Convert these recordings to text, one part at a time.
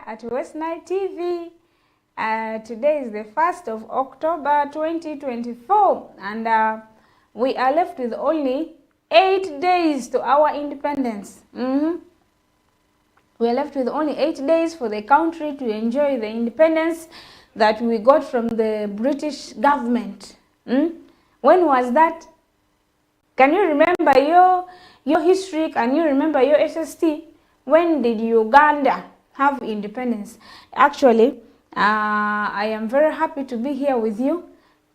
at West Nile TV. Today is the 1st of October 2024 and we are left with only 8 days to our independence. We are left with only 8 days for the country to enjoy the independence that we got from the British government. When was that? Can you remember your history? Can you remember your SST? When did Uganda have independence? Actually, I am very happy to be here with you.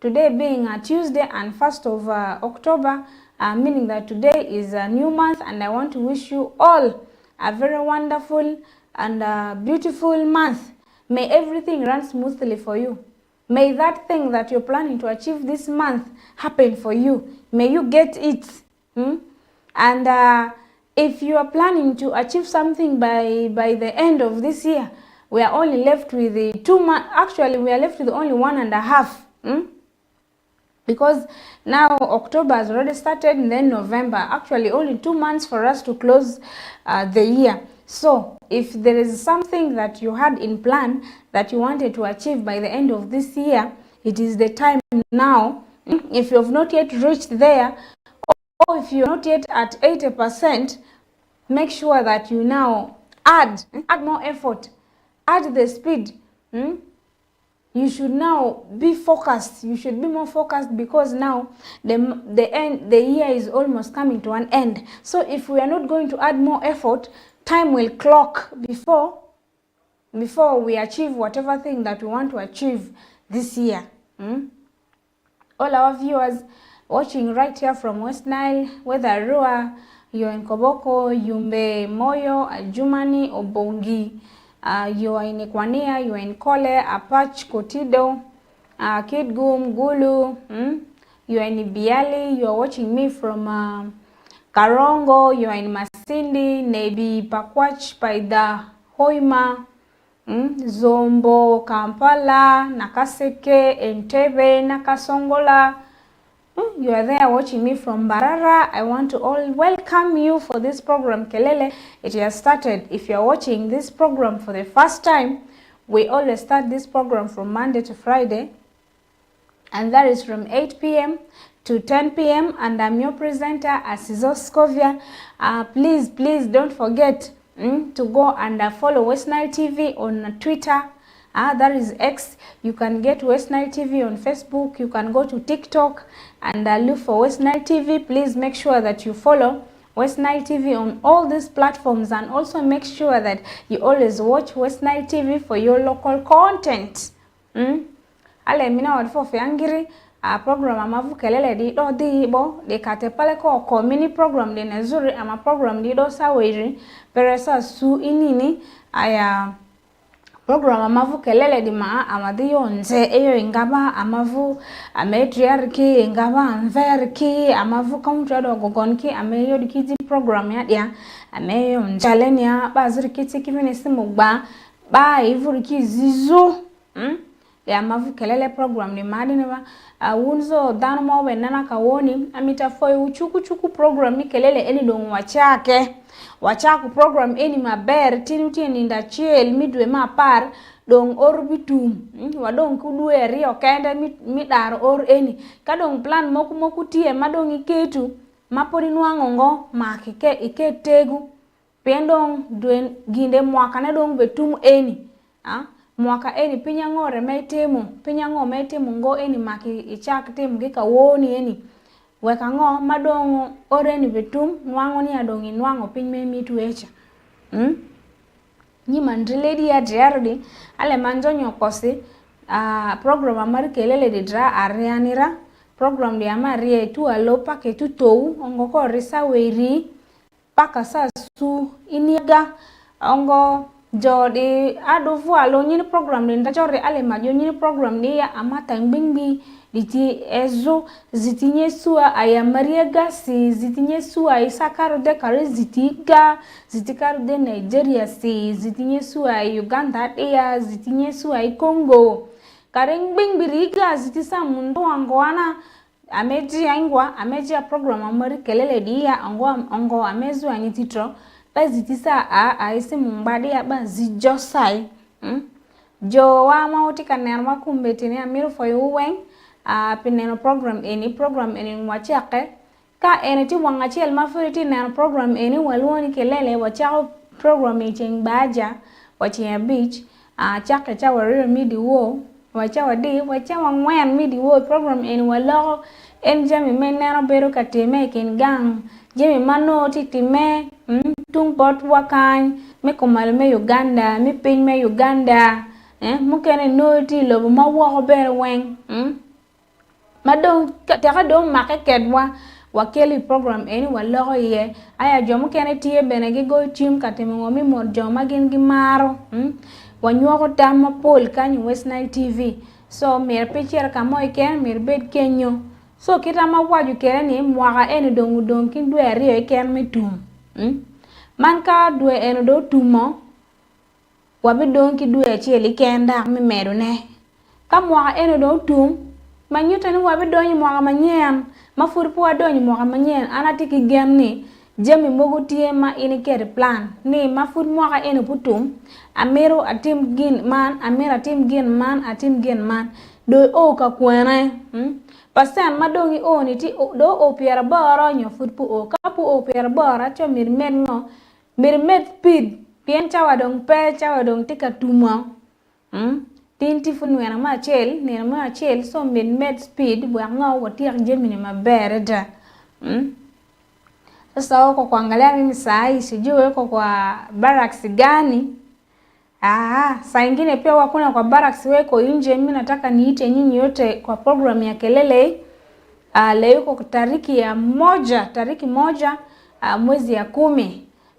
Today being a Tuesday and 1st of October, meaning that today is a new month, and I want to wish you all a very wonderful and beautiful month. May everything run smoothly for you. May that thing that you're planning to achieve this month happen for you. May you get it. And if you are planning to achieve something by the end of this year, we are only left with the 2 months. Actually, we are left with only 1.5. Because now October has already started, and then November. Actually, only 2 months for us to close the year. So, if there is something that you had in plan that you wanted to achieve by the end of this year, it is the time now. If you have not yet reached there, or if you're not yet at 80%, make sure that you now add more effort, add the speed. You should now be focused. You should be more focused, because now the year is almost coming to an end. So if we are not going to add more effort, time will clock before we achieve whatever thing that we want to achieve this year. All our viewers watching right here from West Nile, whether you're in Koboko, Yumbe, Moyo, Ajumani, Obongi, you are in Ikwania, you are in Kole, Apach, Kotido, Kidgum, Gulu, you are in Ibiali, you are watching me from Karongo, you are in Masindi, Nebi, Pakwach, Paida, Hoima, Zombo, Kampala, Nakaseke, Entebbe, Nakasongola. You are there watching me from Barara. I want to all welcome you for this program, Kelele. It has started. If you are watching this program for the first time, we always start this program from Monday to Friday, and that is from 8 p.m. to 10 p.m. and I'm your presenter, Asizo Scovia. Please don't forget to go and follow West Nile TV on Twitter. That is X. You can get West Nile TV on Facebook. You can go to TikTok and look for West Nile TV. Please make sure that you follow West Nile TV on all these platforms, and also make sure that you always watch West Nile TV for your local content. Ale mina wadifo fiangiri program amavu kelele di do di bo de kate pale ko mini program de nezuri ama program di do sawiri peresa su inini aya program amavu kelele di ma amadi yonze eyo ingaba amavu ametriarki ingaba anverki amavu kauntra do gogonki ameyo dikiti program ya dia ameyo njalenia baziriki tikivini simugba ba ivuriki zizo ya mavu kelele program ni madine ba unzo dano mawe nana kawoni amita foi uchuku program ni kelele eni don wachaku program eni maber tinuti eni ndachiel midwe mapar dong orbitum wadong kudwe rio kende midar or eni kadong plan moku tie madong iketu mapori nuangongo makike iketegu pendong dwen ginde mwaka ne dong betum eni mwaka eni pinyangore metemo ngo eni maki ichak tim gika woni eni weka ngo madongo oreni betum nwango ni adongi nwango pinyme mitwecha ni mandreledi ya diardi ale manjonyo kosi program amari kelele di dra arianira program di amari tu alopa ke tu tou ongo ko risa weri paka sa su iniga ongo jodi adovu alo nyini program ni ndachore ale majo nyini program ni ya amata ngbingbi diti ezo zitinye suwa ayamaria gasi zitinye suwa isakaru de kare zitikaru de Nigeria si zitinye suwa Uganda ya zitinye suwa Congo kare ngbingbi riga zitisa mundo angoana ameji ya program amari kelele di ya ongo amezu anyititro ba zitisa a isi mumbadi ya ba zijosai jo wa mauti kaner ma kumbetini amiru foyu weng pineno program eni mwachake ka eni ti wanga chiel mafuriti neno program eni walwoni kelele wachako program icheng baja wachia beach chake cha wariro midi wo wachawa di wachawa ngwen midi wo program eni walo en jami meneno beru katime kin gang jami manoti time tung bot wakany me komal me Uganda me piny me Uganda mukene noti lobo mawoko ber weng madong taka dong make kedwa wakeli program eni walo ye aya jomo kene tie bene gi go team katime ngomi mod joma gin gi maro wanyoko dama pol kanyo West Nile TV so mer picture kamoy ken mer bed kenyo so kita mawaju kere ni mwaka eni dong kin dwe riyo ken metum man ka dwe eni do tumo wabi dong ki dwe cheli kenda mi meru ne ka mwaka eni do tum manyuta ni wabi donyi mwaka manyen mafurpu wa donyi mwaka manyen anatiki genni jemi mogu tie ma ini kere plan ni mafur mwaka eni putum amiru atim gin man amira atim gin man do o ka kwene pasen madongi o ni ti do o piera boro nyo futpu o kapu o piera boro cho mirmed speed pien chawa dong tika tuma tinti funwena ma chel so mirmed speed bwa ngo watiak jemini mabere da sasa wako kuangalia mimi saa sijui kwa barracks gani saa ingine pia wakuna kwa barracks weko nje. Mimi nataka niite nyinyi yote kwa program ya kelele leo kwa tariki moja mwezi ya 10.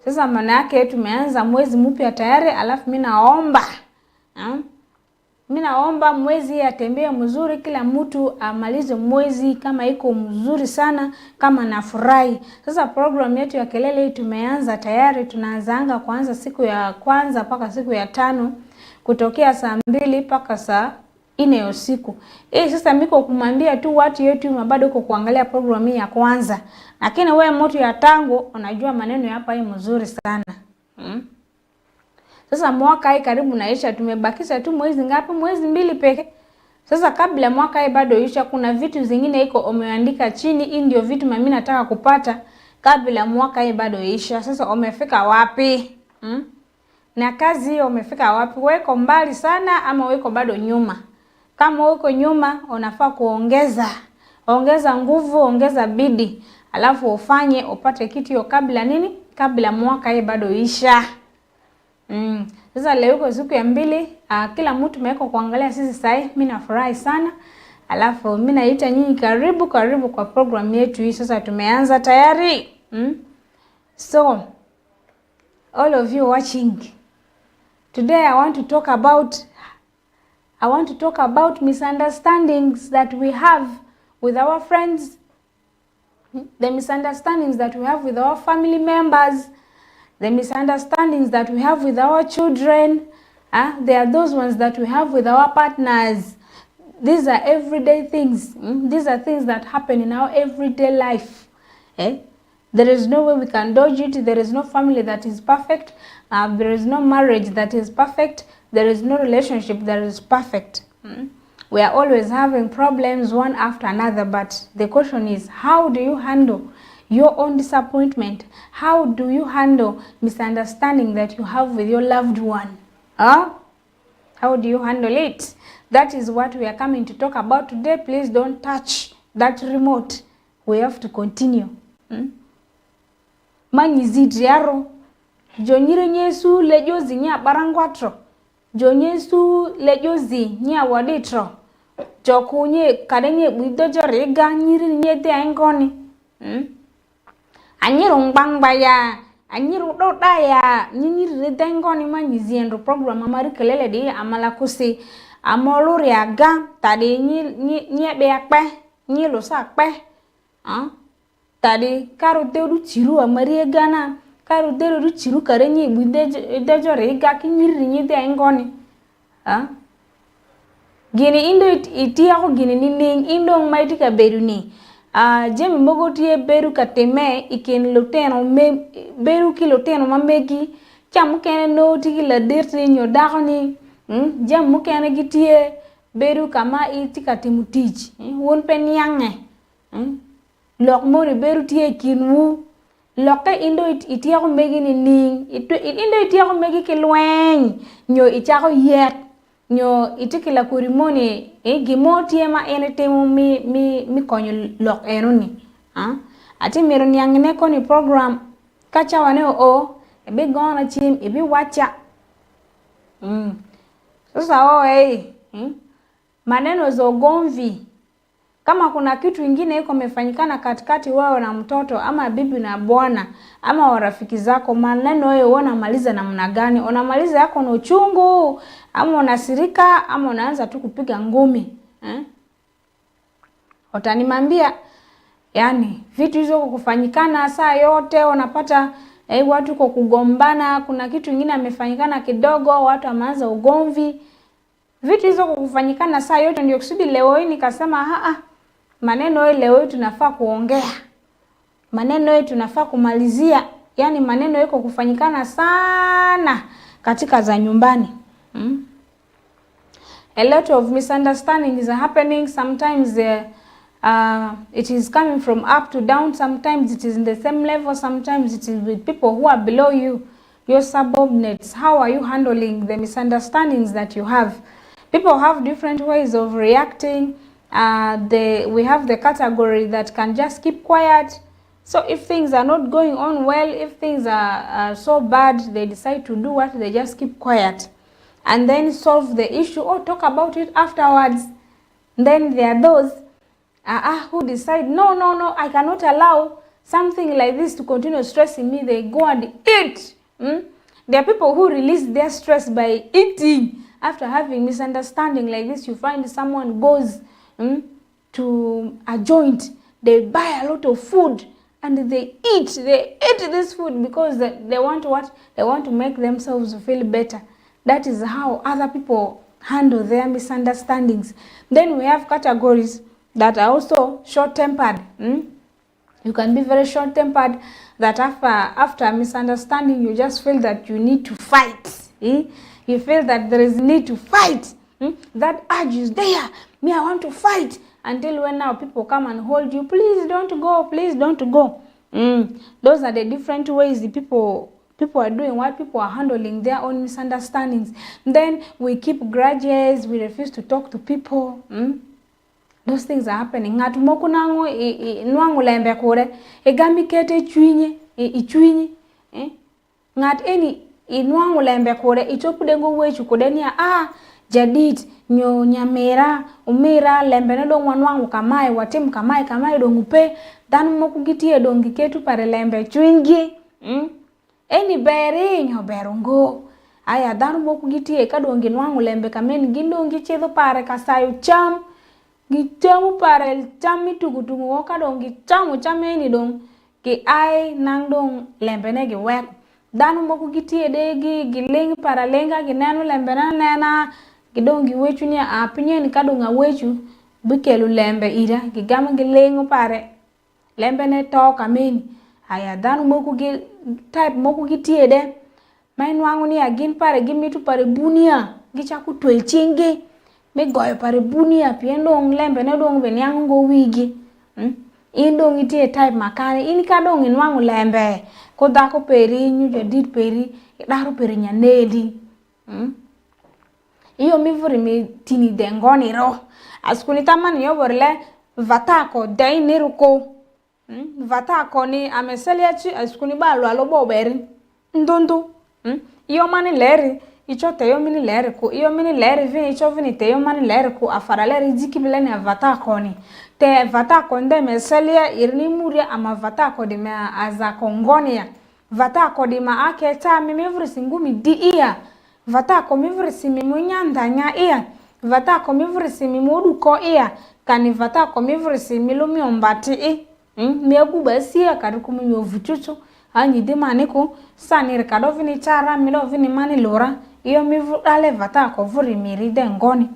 Sasa maana yake tumeanza mwezi mpya tayari, alafu mimi naomba mwezi atembee mzuri, kila mtu amalize mwezi kama iko mzuri sana, kama nafurahi. Sasa program yetu ya kelele tumeanza tayari, tunaanza kuanza siku ya kwanza mpaka siku ya 5 kutokea saa 2 mpaka saa 4 usiku. Sasa miko kumwambia tu watu yetu bado uko kuangalia program hii ya kwanza. Lakini wewe mtu ya tangu unajua maneno hapa hii mzuri sana. Sasa mwaka hii karibu naisha, tumebakisha tu mwezi ngapi? Mwezi 2 peke. Sasa kabla mwaka hii bado isha, kuna vitu zingine iko umeandika chini, hii ndio vitu mimi nataka kupata kabla mwaka hii bado isha. Sasa umefika wapi? Na kazi hiyo umefika wapi? Weko mbali sana ama weko bado nyuma? Kama uko nyuma unafaa ongeza nguvu, ongeza bidii, alafu ufanye upate kitu hiyo kabla nini? Kabla mwaka hii bado isha. Sasa leo kwa siku ya 2, kila mtu meko kuangalia sisi sasa. Mimi nafurahi sana. Alafu mimi naita nyinyi karibu kwa program yetu hii. Sasa tumeanza tayari. So all of you watching, today I want to talk about misunderstandings that we have with our friends, the misunderstandings that we have with our family members, the misunderstandings that we have with our children. There are those ones that we have with our partners. These are everyday things. These are things that happen in our everyday life. There is no way we can dodge it. There is no family that is perfect. There is no marriage that is perfect. There is no relationship that is perfect. We are always having problems one after another, but the question is, how do you handle your own disappointment? How do you handle misunderstanding that you have with your loved one? How do you handle it? That is what we are coming to talk about today. Please don't touch that remote. We have to continue. Manyizidiaro jonyire nyesu lejozi nya barangwatro, jonyesu lejozi nya waditro, jokunye kadenye bidojore ga nyiri nyete angoni. Anyiru ngbangba anyiru doda ya nyiri dengoni manyiziendo program amari kelele di amala kusi amoluri aga tadi nyebe akpe nyilu sakpe tadi karu deru chiru amari gana karu deru chiru karenye bidojore ga kinyiri nyete angoni. Gini indo iti ako gini nining indong maiti ka beruni Jemi mogo tie beru kateme iken loteno me beru ki loteno mamegi cham kene no tigi la dirti nyo dagoni jam mukene gitie beru kama iti katimutich won pen yange lok mori beru tie kinwu loke indo itia ko megi ni ning indo itia ko megi ki lweny nyo itia ko yet nyo itikila kurimoni gimo tie ma ene temu mi konyo lok enoni ati miro nyangne ko ni program kacha wane o ebe gona chim ebe wacha sasa maneno za ugomvi kama kuna kitu ingine iko mefanyikana katikati wao na mtoto ama bibi na bwana ama warafiki zako, maneno wewe unamaliza namna gani? Unamaliza yako na uchungu ama unasirika ama unaanza tu kupiga ngumi Utanimambia yani vitu hizo kufanyikana saa yote unapata watu kwa kugombana, kuna kitu kingine amefanyikana kidogo watu wameanza ugomvi. Vitu hizo kufanyikana saa yote ndio kusudi leo hii nikasema maneno leo hii tunafaa kuongea. Maneno hii tunafaa kumalizia. Yani maneno yako kufanyikana sana katika za nyumbani. A lot of misunderstandings are happening. Sometimes it is coming from up to down. Sometimes it is in the same level. Sometimes it is with people who are below you, your subordinates. How are you handling the misunderstandings that you have? People have different ways of reacting. We have the category that can just keep quiet. So if things are not going on well, if things are so bad, they decide to do what? They just keep quiet. And then solve the issue or talk about it afterwards. Then there are those who decide, no, I cannot allow something like this to continue stressing me. They go and eat. There are people who release their stress by eating. After having misunderstanding like this, you find someone goes to a joint. They buy a lot of food and they eat. They eat this food because they want what? They want to make themselves feel better. That is how other people handle their misunderstandings. Then we have categories that are also short-tempered. You can be very short-tempered that after a misunderstanding, you just feel that you need to fight. You feel that there is need to fight. That urge is there. Me, I want to fight. Until when now people come and hold you. Please don't go. Please don't go. Those are the different ways the people are doing what people are handling their own misunderstandings. Then we keep grudges. We refuse to talk to people. Those things are happening. Ngat moku nango nwangu lembe kore egambi kete chwinye ichwinye ngat eni inwangu lembe kore ichopudengo wechu kodenia jadit nyo nyamera umira lembe ne dong wanwangu kamae watim kamae dongupe dan moku gitie dongi ketu pare lembe chwingi eni beri nyo berungo aya dan moku gitie ka dongi nwangu lembe kamen gindongi chedo pare kasayu cham gichamu pare chami tugutungu woka dong gichamu chameni dong ki ai nang dong lembene gi wek danu moku gitie de giling para lenga ginenu lembena nena gidong giwechu ni apinyen ka dong awechu bikelu lembe ira gigama gilengo pare lembene to kameni aya danu moku gi type moku gitie de mainwangu ni agin pare gimitu pare bunia gichaku twelchingi me goyo pare bunia piendong lembe ne dong benyango go wigi indong itie type makane ini ka dong inwangu lembe ko dako peri nyu jadit peri daru peri nyanedi iyo mivuri mi tini dengoni ro askuni tamani yoborle vatako dai niruko vatako ni ameseliachi askuni balu alobo beri ndundu iyo mani leri icho teyo mini leri ko iyo mini leri vini icho vini teyo mani leri ko afara leri jikibile ni vatako ni te vatako nde meselia irni muria ama vatako di me azako ngonia vatako di ma aketa mimivuri singumi di iya vatako mivuri simimu nyandanya iya vatako mivuri simimu uduko iya kani vatako mivuri similumi ombati miyagu basia karukumu nyovuchuchu anyi di maniku sanir kado vini chara milo vini mani lora iyo mivuri ale vatako vuri miride ngoni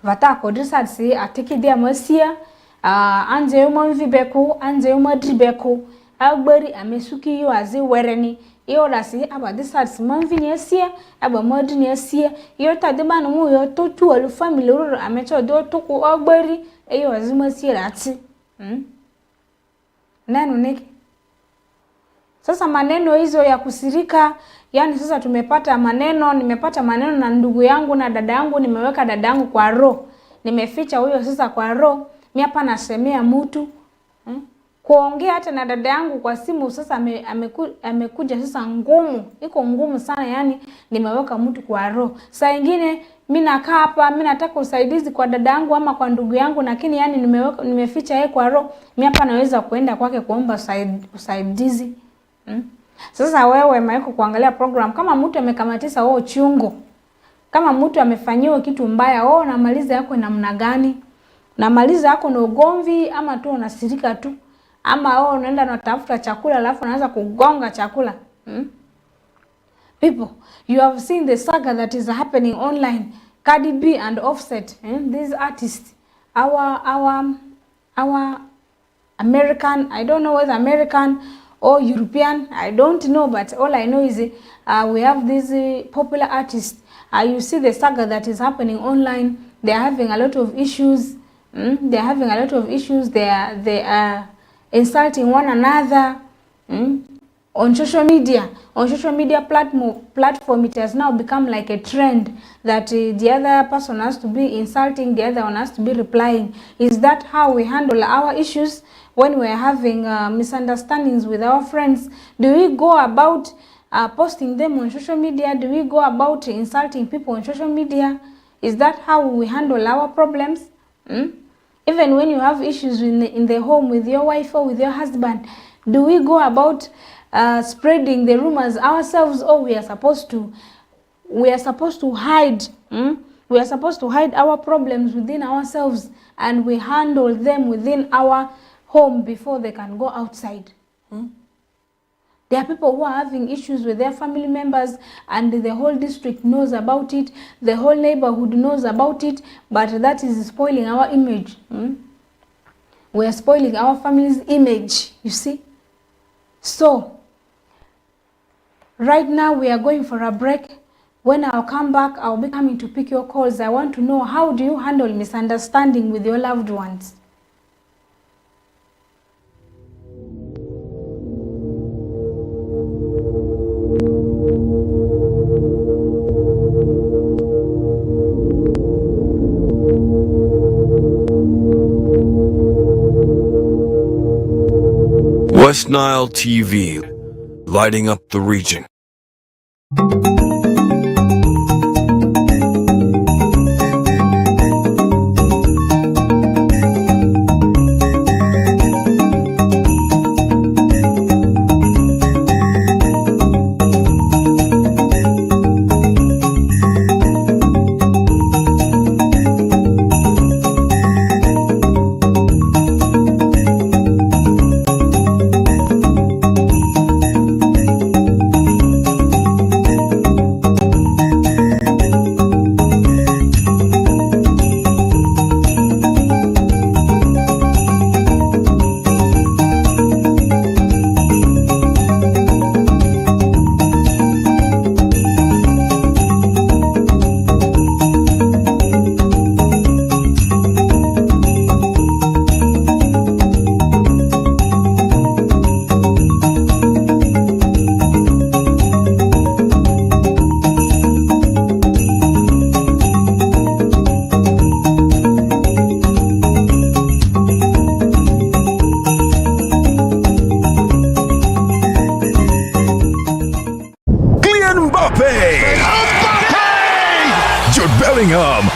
vatako disadsi atiki dia masia anze yomonvi beku anze yomadri beku agberi amesuki yo azi wereni yo dasi aba disat manvi ni esie aba madri ni esie yo tadeba no mu yo to tu alu family ro amecho do to ko agberi eyo azi masie rati neno niki. Sasa maneno hizo ya kusirika, yani sasa tumepata maneno, nimepata maneno na ndugu yangu na dada yangu, nimeweka dada yangu kwa roho. Nimeficha huyo sasa kwa roho, mimi hapa nasemea mtu. Kuongea hata na dada yangu kwa simu sasa amekuja sasa ngumu. Iko ngumu sana, yani nimeweka mtu kwa roho. Saa nyingine mimi nakaa hapa, mimi nataka usaidizi kwa dada yangu ama kwa ndugu yangu, lakini yani nimeficha yeye kwa roho. Mimi hapa naweza kuenda kwake kuomba usaidizi. Sasa wewe maiko kuangalia program kama mtu amekamatisa wewe chungo, kama mtu amefanyiwa kitu mbaya, wewe unamaliza yako namna gani? Unamaliza yako na ugomvi ama tu unasirika tu, ama wewe unaenda unatafuta chakula alafu unaanza kugonga chakula? People, you have seen the saga that is happening online. Cardi B and Offset, these artists, our American, I don't know whether American or European, I don't know, but all I know is we have these popular artists. You see the saga that is happening online. They are having a lot of issues. They are having a lot of issues. They are insulting one another on social media. On social media platform, it has now become like a trend that the other person has to be insulting, the other one has to be replying. Is that how we handle our issues? When we're having misunderstandings with our friends, do we go about posting them on social media? Do we go about insulting people on social media? Is that how we handle our problems? Even when you have issues in the home with your wife or with your husband, do we go about spreading the rumors ourselves, or we are supposed to hide? We are supposed to hide our problems within ourselves and we handle them within our home before they can go outside. There are people who are having issues with their family members and the whole district knows about it, the whole neighborhood knows about it, but that is spoiling our image. We are spoiling our family's image, you see. So, right now we are going for a break. When I'll come back, I'll be coming to pick your calls. I want to know, how do you handle misunderstanding with your loved ones? West Nile TV, lighting up the region.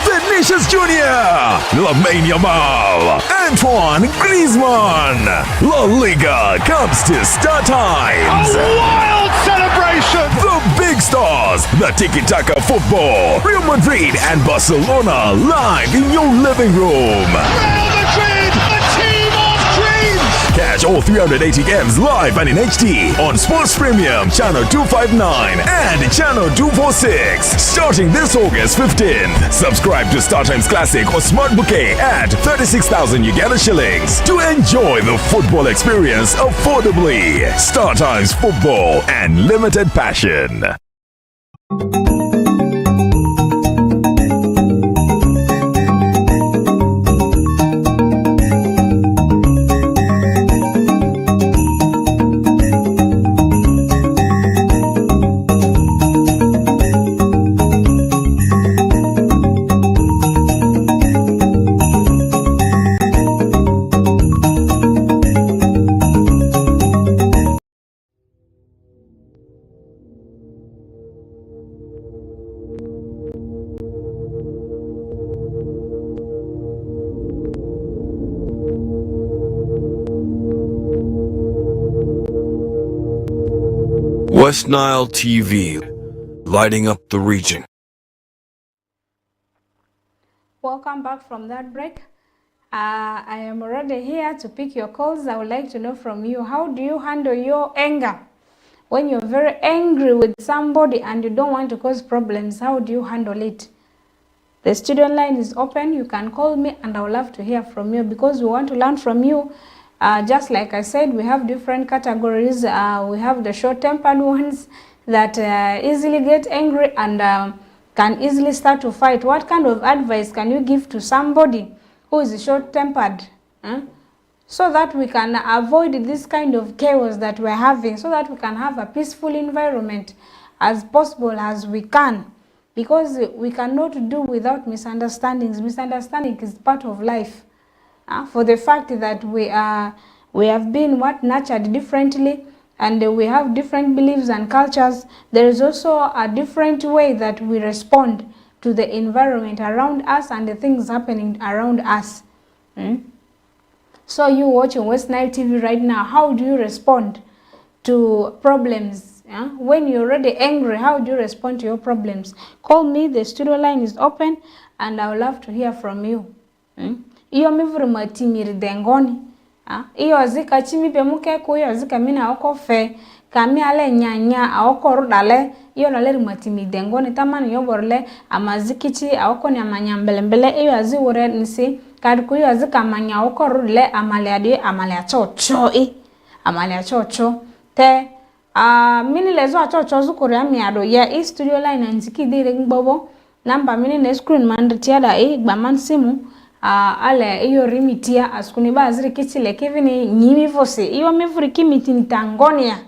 Vinicius Jr., Lamine Yamal, Antoine Griezmann. La Liga comes to Star Times. A wild celebration! The big stars, the tiki-taka football, Real Madrid and Barcelona live in your living room. Real Madrid, a team of dreams! Catch Catch all 380 games live and in HD on Sports Premium Channel 259 and Channel 246 starting this August 15th. Subscribe to StarTimes Classic or Smart Bouquet at 36,000 Uganda shillings to enjoy the football experience affordably. StarTimes Football and limited passion. West Nile TV, lighting up the region. Welcome back from that break. I am already here to pick your calls. I would like to know from you, how do you handle your anger? When you're very angry with somebody and you don't want to cause problems, how do you handle it? The studio line is open. You can call me and I would love to hear from you because we want to learn from you. Just like I said, we have different categories. We have the short-tempered ones that easily get angry and can easily start to fight. What kind of advice can you give to somebody who is short-tempered? So that we can avoid this kind of chaos that we're having, so that we can have a peaceful environment as possible as we can. Because we cannot do without misunderstandings. Misunderstanding is part of life. For the fact that we have been nurtured differently and we have different beliefs and cultures, there is also a different way that we respond to the environment around us and the things happening around us. So you watching West Nile TV right now, how do you respond to problems? When you're already angry, how do you respond to your problems? Call me, the studio line is open and I would love to hear from you. Iyo mivuru matimiri dengoni. Iyo zika chimi pe muke ko iyo zika mina oko fe. Kami ale nyanya aoko rudale. Iyo naleri matimi dengoni. Tamani yoborle amazikichi aoko ni amanyambele mbele. Iyo azi ure nisi. Kadiku iyo zika amanya aoko rudale amale adie amale achocho. Amale achocho. Te mini lezo achocho zukuri amiado. Ya studio line nziki dire ngbobo. Namba mini ne screen mandritiada gbaman simu. Ale iyo rimitia askuni baziri kichile kevini nyimi vose iyo mevuri kimiti nitangonia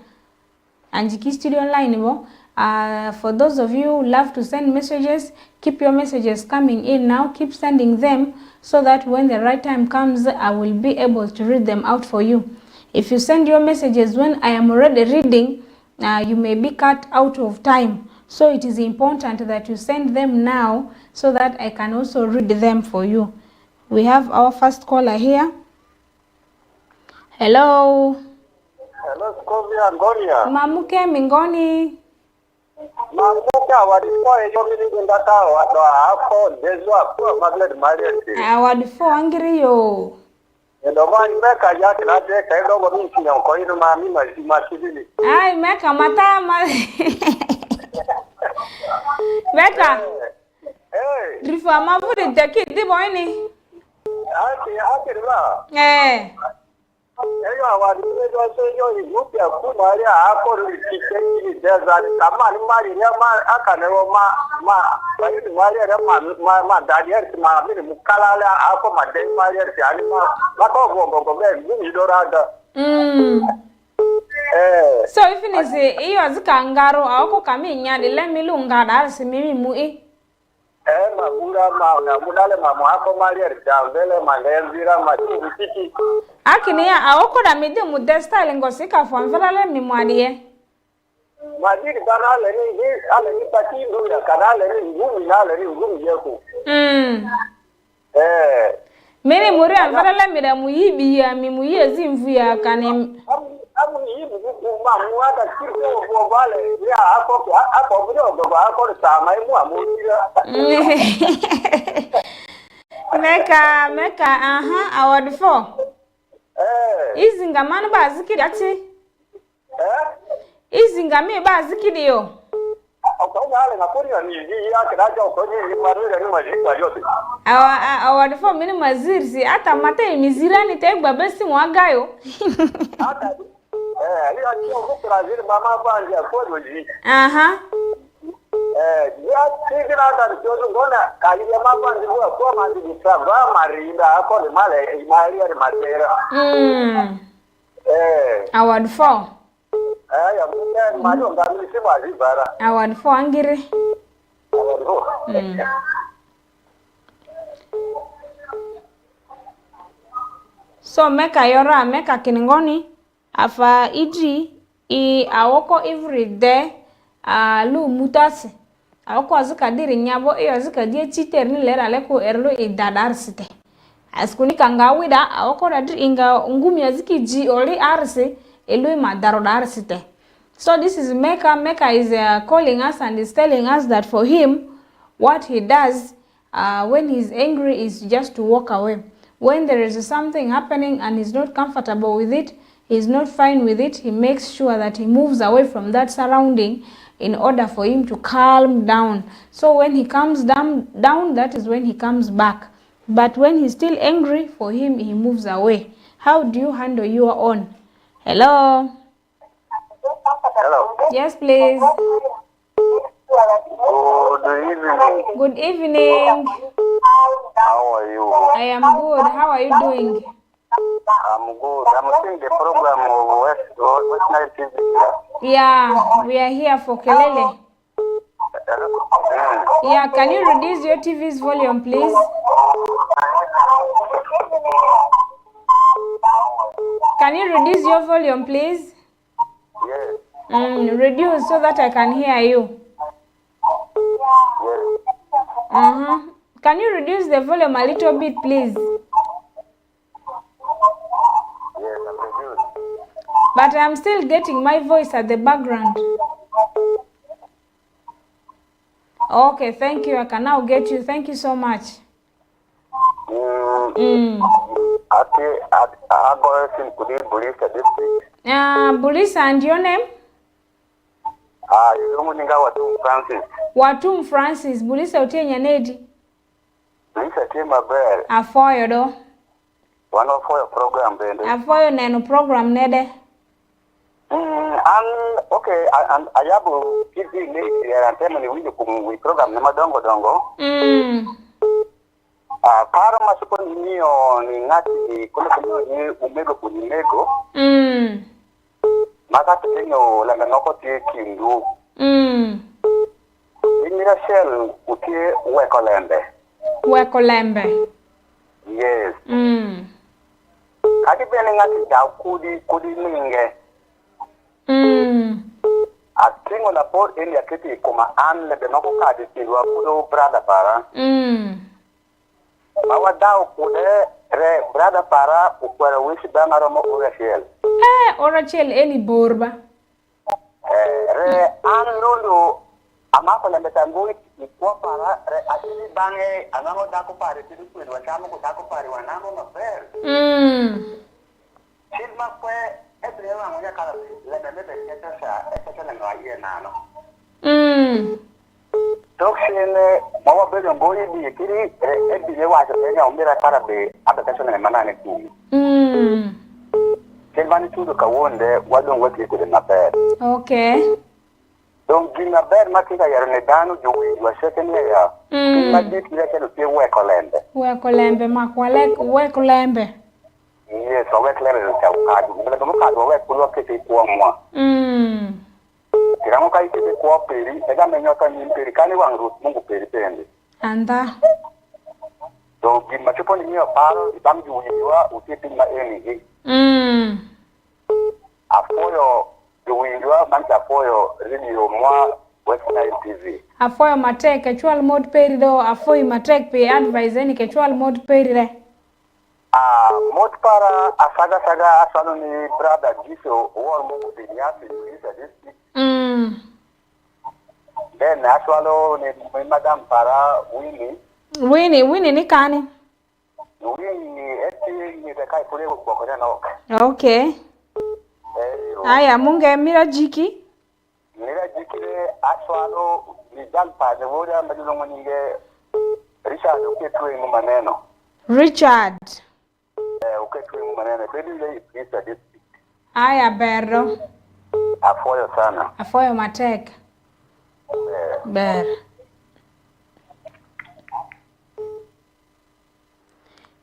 anjiki studio online bo. For those of you who love to send messages, keep your messages coming in now. Keep sending them so that when the right time comes, I will be able to read them out for you. If you send your messages when I am already reading, you may be cut out of time. So it is important that you send them now so that I can also read them for you. We have our first caller here. Hello. Hello, Skovia Ngoria. Mamuke Mingoni. Mamuke awadifo ejomini gundata wadwa hako dezo apua maglet marieti. Awadifo angiriyo. Ndoma nimeka yake nade kaendo gomi sinyonko inu mami masibili. Ai meka mata ma. Meka. Rifa mavuri deki diboini. Ake riba. Eyo awadi mejo seyo igupya kumari ako rikikeni deza kama ni mari ya ma akanewo ma bari mari ya ma dadier ma mini mukalala ako madai mari ya ani ma ko bongo be ngumi dorada. So if it is iyo azikangaro ako kaminya de lemilu ngada simimi mu mudale ako mari ya malenzira matiki. Akini ya awoko da mede mu style ngosika fo anfalale mi muadie. Madiri kanale ni ale ni pati ndo ya kanale ni ngumi nale ni ngumi yeko. Mene muri anfalale mi da muyibi ya mi muyezi mvu ya kanem. Amu yibi ku ma mu ata kirko bo vale ya ako bro go ako sama mu amudira. Meka award for. Izinga manu ba zikiri ati. Izinga mi ba zikiri yo. Okonyale ngakuri ni ya kiraja okonyi marure ni majika yote. Awa fo mini mazirsi ata mate mizirani te gbabesi mwagayo. Ata ali ati ko Brazil mama bandi akodoji. Aha. Ya tikira ta jozo ngona kali ya mabandi ko mandi bisaba marinda akole male mali ya matera. Award 4. Ya munga majo ngamili siba zibara. Award 4 angire. So meka yora meka kiningoni afa iji I awoko every day lu mutasi awoko azuka diri nyabo azuka die chiter ni lera leko erlo idadar site askuni kanga wida awoko da inga ngumi aziki ji ori arse elu madaro dar site. So this is Mecca is calling us and is telling us that for him what he does when he's angry is just to walk away. When there is something happening and he's not comfortable with it, he's not fine with it, he makes sure that he moves away from that surrounding in order for him to calm down. So when he comes down, that is when he comes back. But when he's still angry, for him, he moves away. How do you handle your own? Hello? Hello. Yes, please. Good evening. Good evening. How are you? I am good. How are you doing? I'm good. I'm seeing the program of West Night TV. Yeah, we are here for Kelele. Yeah, can you reduce your TV's volume, please? Can you reduce your volume, please? Yes. Reduce so that I can hear you. Yes. Can you reduce the volume a little bit, please? Yes, I'm reduced. But I'm still getting my voice at the background. Okay, thank you. I can now get you. Thank you so much. I got in Bulisa district. Bulisa, and your name? Watum Francis. Watum Francis. Bulisa utenya nedi? Bulisa tima bell. Afoyo do? One of your program bende. Afoyo neno program nede? Okay, and ayabu kizi late and temani we program na madongo dongo. Paro masuko niyo ni ngati kule ni umego kunimego. Makati tenyo langa noko tie kindu. Inira shell utie wekolembe. Wekolembe. Yes. Kati bene ngati ja kudi ninge. Atingo na por ili akiti kuma anle benoko kadi silwa kudo brada para. Mawa dao kude re brada para ukwara wishi bangaro mo urashel. Orachel eli borba. Re anlulu amako lembe tangui ikwa para re asili bange anamo dako pare tidu kudu wachamo kutako pare wanamo mafer. Silma kwe ebrewa ngoja kala lembe beketa eketa na aye nano. Toxine mawa bele ngoyi bi kiri ebiye wa tenya umbira para be abekesho na manane tu. Kelvani tudo kawonde wadon wati ko na ber. Okay. Donc gina ber makinga yarne danu jowi wa sekeni ya. Ma dit ile ke te wekolembe. Wekolembe makwale wekolembe. Yes, wekolembe ta ukadu. Ngala domo kadu wekulo kete kwa mwa. Kiramu kai kete kwa peri, ega menyota ni peri kani wangu mungu peri pende. Anda. Donc gina chupo ni yo paro ibamju uyiwa utiti ma eni. Apoyo duwindwa manta apoyo radio mwa West Nile TV. Afoyo matek actual mode peri do afoyo matek pe advise ni actual mode peri re. Mode para asaga asano ni brother Giso war mungu biliasi Bulisa district. Then aswalo ni madam para Winnie. Winnie ni kani? Winnie eti ni kai kule kwa no. Okay. Aya munge mira jiki. Mira jiki le aswalo ni jalpa de woda mbadilo ngoninge Richard uketwe mu maneno. Richard. Uketwe mu maneno. Kweli ile pisa district. Aya berro. Afoyo sana. Afoyo matek. Ber.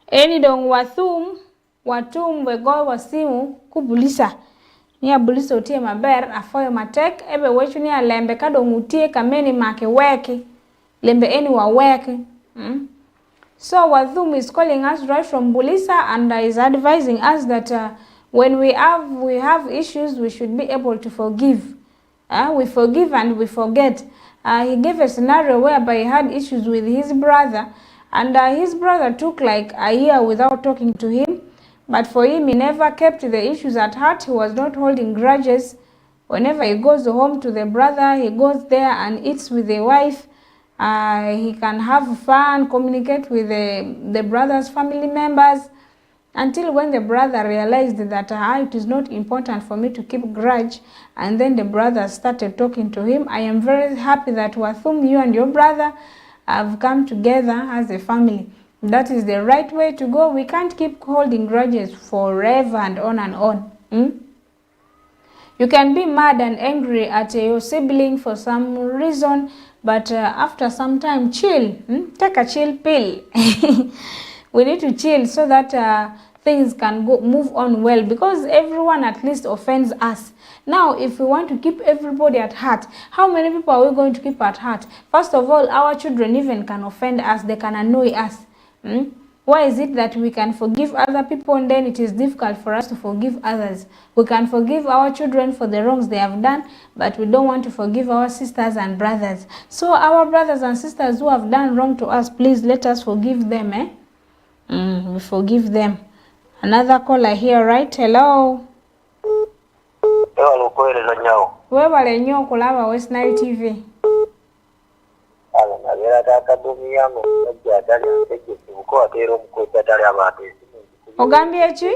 Eni dong watum wego wasimu kubulisa. Ni abulisa utie maber afoyo matek ebe wechu ni alembe kadong utie kameni make weki. Lembe eni wa weki. So Wathum is calling us right from Bulisa and is advising us that when we have issues, we should be able to forgive. We forgive and we forget. He gave a scenario whereby he had issues with his brother, and his brother took like a year without talking to him. But for him, he never kept the issues at heart. He was not holding grudges. Whenever he goes home to the brother, he goes there and eats with the wife. He can have fun, communicate with the brother's family members, until when the brother realized that it is not important for me to keep grudge, and then the brother started talking to him. I am very happy that Wathum, you and your brother have come together as a family. That is the right way to go. We can't keep holding grudges forever and on and on. You can be mad and angry at your sibling for some reason, but after some time, chill. Take a chill pill. We need to chill so that things can move on well, because everyone at least offends us. Now, if we want to keep everybody at heart, how many people are we going to keep at heart? First of all, our children even can offend us. They can annoy us. Why is it that we can forgive other people and then it is difficult for us to forgive others? We can forgive our children for the wrongs they have done, but we don't want to forgive our sisters and brothers. So our brothers and sisters who have done wrong to us, please let us forgive them. We forgive them. Another caller here, right? Hello. Webale nnyo okulaba West Nile TV. Ogambye eki?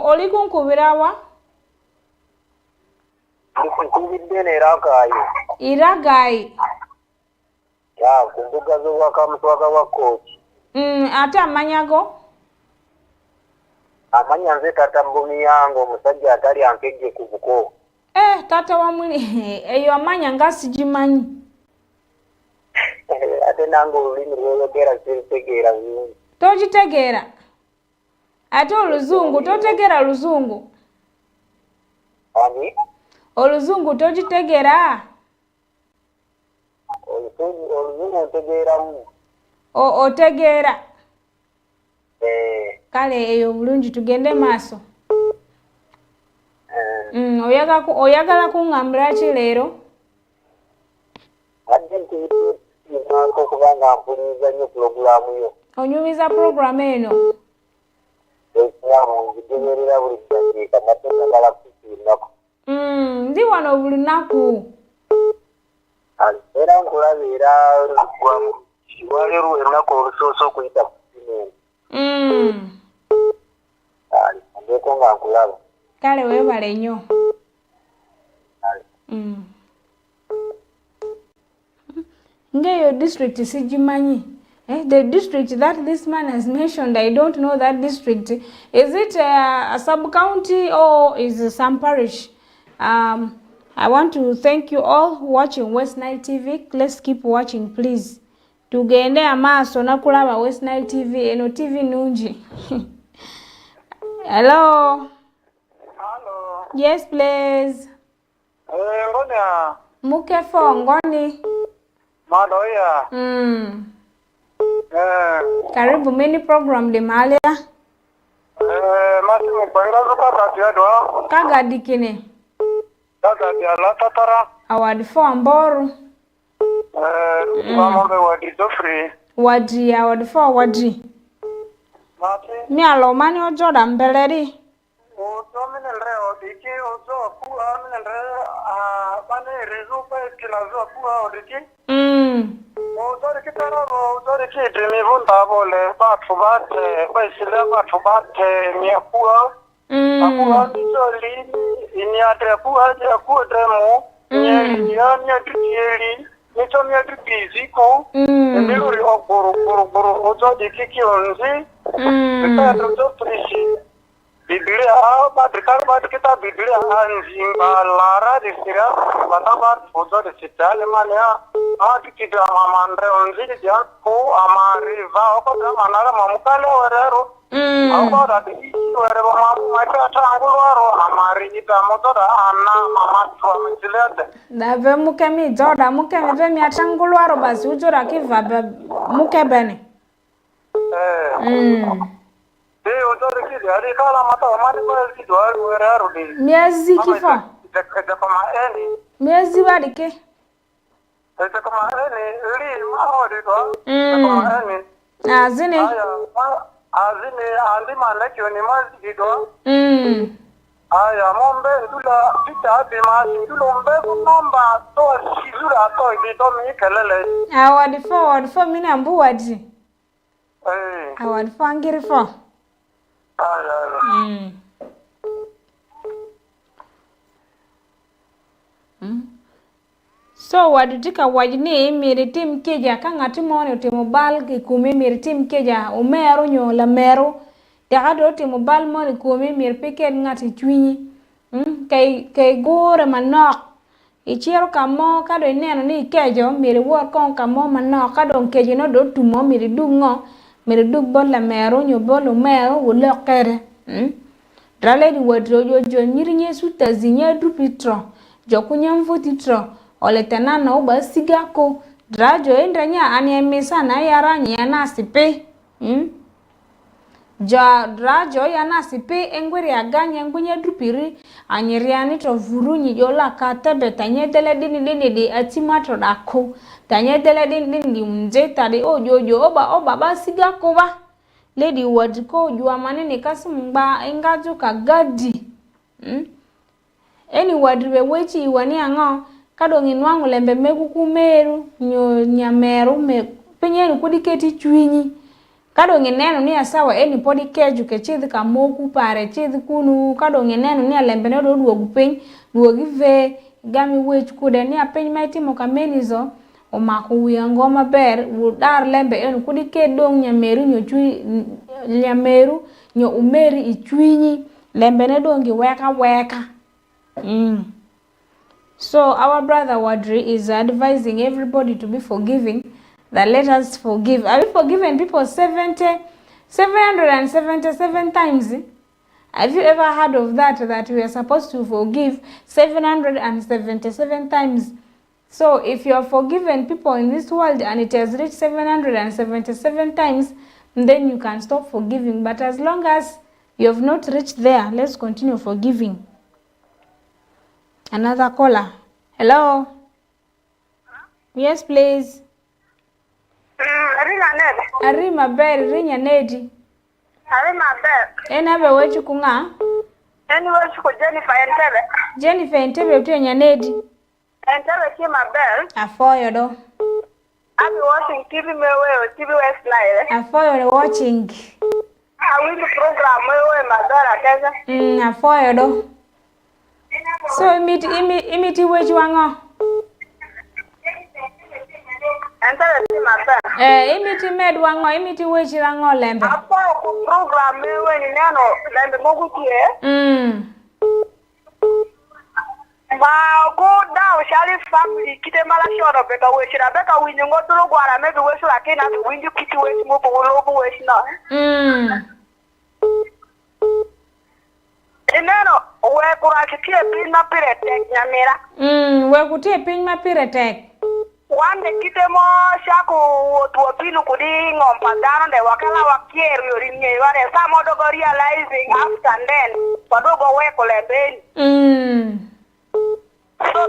Oli kunkubira wa? Iragayi. Ya, kumbuka zo wakamuswaga wa coach. Ate amanyago? Amanya nze tata mbumi yango musajja atali ankejje ku buko. Tata wa mwini eyo amanya nga sigimanyi. Ate nango olulimi lw'ologera siritegeera bulungi. Togitegeera? Ate oluzungu totegeera luzungu? Ani? Oluzungu togitegeera? Oluzungu ntegeeramu. Otegeera? Kale eyo bulungi tugende maaso. Oyagala kuŋŋambula ki leero? Kubanga mpuliriza nnyo pulogulaamu yo. Onyumiza pulogulaamu eno? Ngigoberera buli ddakiika nate njagala kukirinako. Ndi wano buli nnaku. Era nkulaba era waliwo ennaku olusoose okuyita ku simu. Ndeeko nga nkulaba. Kale weebale nnyo. Ngeyo district sigimanyi. The district that this man has mentioned, I don't know that district. Is it a sub-county or is it some parish? I want to thank you all watching West Nile TV. Let's keep watching, please. Tugende amaaso nakulaba West Nile TV. Eno TV nungi. Hello. Hello. Yes, please. Ngonya. Mukefo ngoni. Madoya. Karibu mini program de Malia. Masimu kwa zuka kati yadwa. Kagadikine. Kati ya la tatara. Award 4 Mboru. Mambe wadi Jofrey. Wadi award 4 wadi. Mati. Mi alomani ojoda mbeleri. Utomine leo di diki ozo ku amnendre bane rezupe kilazo ku odiki ozo diki taro ozo diki demi bunda bole batho bate baisile batho bate miakua akua nzoli inyatre kuwa ku demo nya dikeli nicho mya dikiziko ndiluri ogoro ozo diki kionzi Betul prisi. Biblia batrikar kita Biblia anjinga lara disira batabar foto disitale mania kita mamandre onzi dia ko amari va ko manara mamukale orero ko rati orero mamata tanguloro amari ita motora anna mama tuamzilete dave mukemi joda mukemi ve mi atanguloro basi ujora kiva mukebene miezi kifa miezi badike azine aya mombe ndula pita bima ndulombe kunomba to sizura to idito mi kelele awadi fo mina mbuwadi awadi fo angiri fo so wadutika wajne mere tim keja kangati mone timo bal ki kumi mere tim keja o mero nyola mero daga ti mobile mone kumi mere peket ngati chwinyi kay gore manok ichiro kamo kado neno ni kejo mere wor kon kamo manok kado kejo no do tumo mere dungo mere dug bol la mero nyo bolo mero wolo kere drale di wadro jo nyiri nyesu tazinya du pitro jokunya mfuti tro ole tenana uba sigako drajo endanya aniemisa na yaranya na sipe drajo yana sipe engweri aganya ngunya drupiri anyiriani to vurunyi jola katebe tanye dele dini di atimatro dako tanye dele dini mje tadi ojojo oba basigako ba lady wadiko jua manene kasumba engaju kagadi eni wadriwe wechi iwani ango kado nginwangu lembe mekuku meru nyameru me penyeni kudiketi chwinyi kado ngineno ni asawa eni podi keju ke chidhi kamoku pare chidhi kunu kado ngineno ni alembe no duogu peny duogi ve gami wech kude ni apeny maitimo kamenizo omako wiyango maber udar lembe eni kudike dong nyameru nyameru nyo umeri ichwinyi lembe ne dongi weka So our brother Wadri is advising everybody to be forgiving, that let us forgive. Are we forgiven people 777 times? Have you ever heard of that we are supposed to forgive 777 times? So if you are forgiven people in this world and it has reached 777 times, then you can stop forgiving. But as long as you have not reached there, let's continue forgiving. Another caller. Hello. Yes, please. Arima ber rinya nedi. Arima ber. Enabe wechu kunga. Eni wechu ku Jennifer Entebe. Jennifer Entebe utenya nedi. Entebe kima ber. Afoyo do. I be watching TV mewe TV Westline. Afoyo watching. I will program mewe madara keza. Afoyo do. So imiti wechi wango. Entebe kima ber. Imiti med wango, imiti wechi wango lembe. Apo ku program mewe ni neno lembe mogu kie. Ma go down shali family kite mala shono beka wechi na beka winyo ngotulu gwara maybe wechi lakini atu winyo kiti wechi mopo ulobu wechi na. Ineno we kurakitie pin mapiretek nyamira. We kutie pin mapiretek. Wande kite mo shaku tuwa pinu kudi ngompa dano de wakala wakieru yorinye wale sa modo go realizing after and then wadogo weko lebeni. So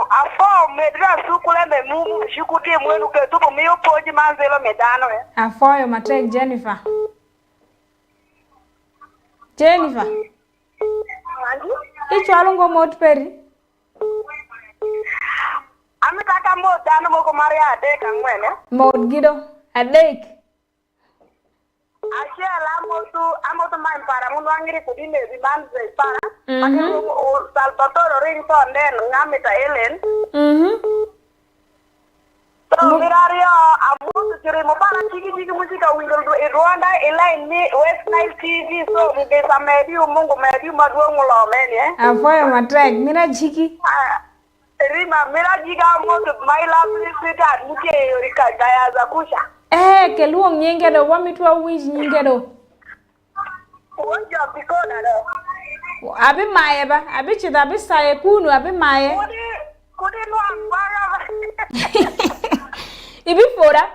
afọ medra sukule me mumu shikuti mwenu ke tupo miyo poji manzelo medano Afoyo matek Jennifer. Jennifer. Anji? ichwalo ngo mot peri. Amitaka mojano moko mari adek ang'wen. Mot gido adek. Achiel amoto man para mundo angiri kudine zimanze para. Akero Salvatore Rington den ngamita Ellen. So mirario amoto jure mo para chiki musika wingo Rwanda elaine ni West Nile TV so mbesa mediu mungu mediu maduongo lo menye. Afoyo matrek mira chiki. Rima mira jiga moto my lovely sweetheart muke yorika daya za kusha. Keluong nyinge do wamitwa wich nyinge do. Wonja bikoda do. Abi maye ba, abi chita abi saye kunu abi maye. Kudi no ambara. Ibi fora.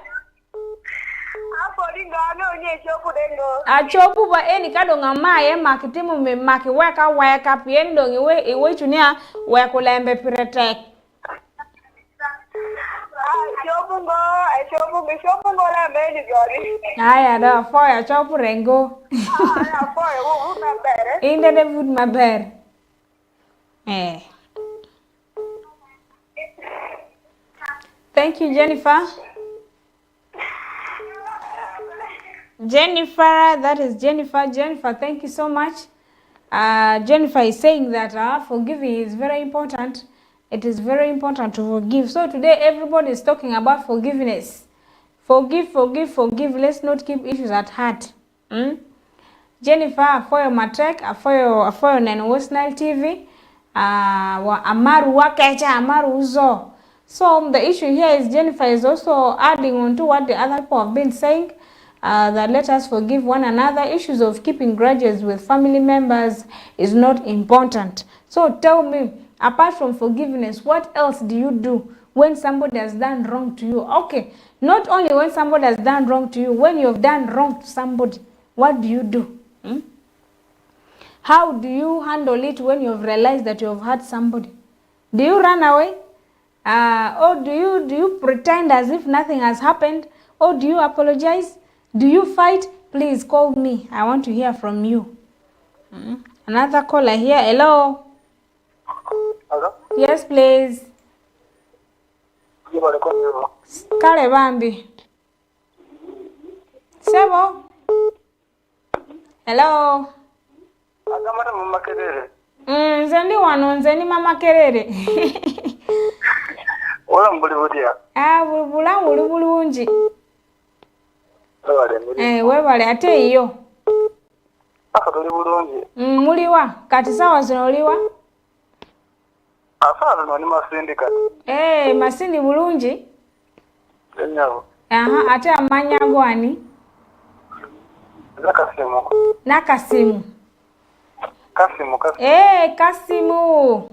Afori ngano nye chopu dengo. Achopu ba eni kado ngamaye makitimu me maki weka pien dong iwe chunia weko lembe piretek. Chopu ngo lembe ni gori. Aya da foya chopu rengo. Foya wo mabere. Inde de food maber. Thank you, Jennifer. Jennifer, that is Jennifer. Jennifer, thank you so much. Jennifer is saying that forgiving is very important. It is very important to forgive. So today everybody is talking about forgiveness. Forgive. Let's not keep issues at heart. Jennifer, for your matrek, for your nine West Nile TV, amaru wakecha, amaru uzo. So the issue here is Jennifer is also adding on to what the other people have been saying. That let us forgive one another. Issues of keeping grudges with family members is not important. So tell me, apart from forgiveness, what else do you do when somebody has done wrong to you? Okay, not only when somebody has done wrong to you, when you have done wrong to somebody, what do you do? How do you handle it when you have realized that you have hurt somebody? Do you run away? Or do you pretend as if nothing has happened? Or do you apologize? Do you fight? Please call me. I want to hear from you. Another caller here. Hello. Hello? Yes, please. Kale Bambi. Sebo. Hello. Agamara mama Kelele. Nzendi wano nzeni mama Kelele. Ola mbuli budia. Bulubula bulungi. Wale webale ate iyo. Akatoli bulungi. Muliwa kati sawa zinoliwa. Afana no ni masindi kati. Masindi bulungi. Nyabo. Ate amanya gwani. Nakasimu. Kasimu. Kasimu.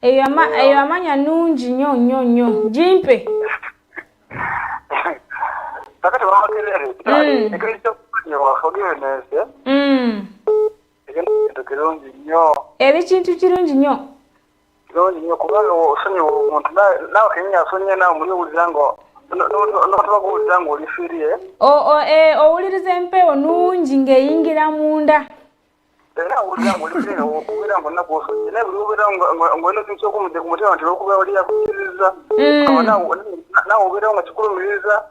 Eyo amanya nungi nyo. Jimpe. Takati mama Kelele. Ekristo nyo forgiveness. Ekintu kirungi nyo. Kintu kirungi nyo. Kirungi nyo kubanga osonye omuntu nawe kenya asonye nawe muri ubuzango. No ubuzango lifirie. Owuliriza empewo nungi ngeyingira munda. Era ubuzango lifirie ubuzango nabosonye. Ne ubuzango ngweno kintu kumuje kumutema ntiro kuba wali yakukiriza. Nawe ubuzango chikulumiriza.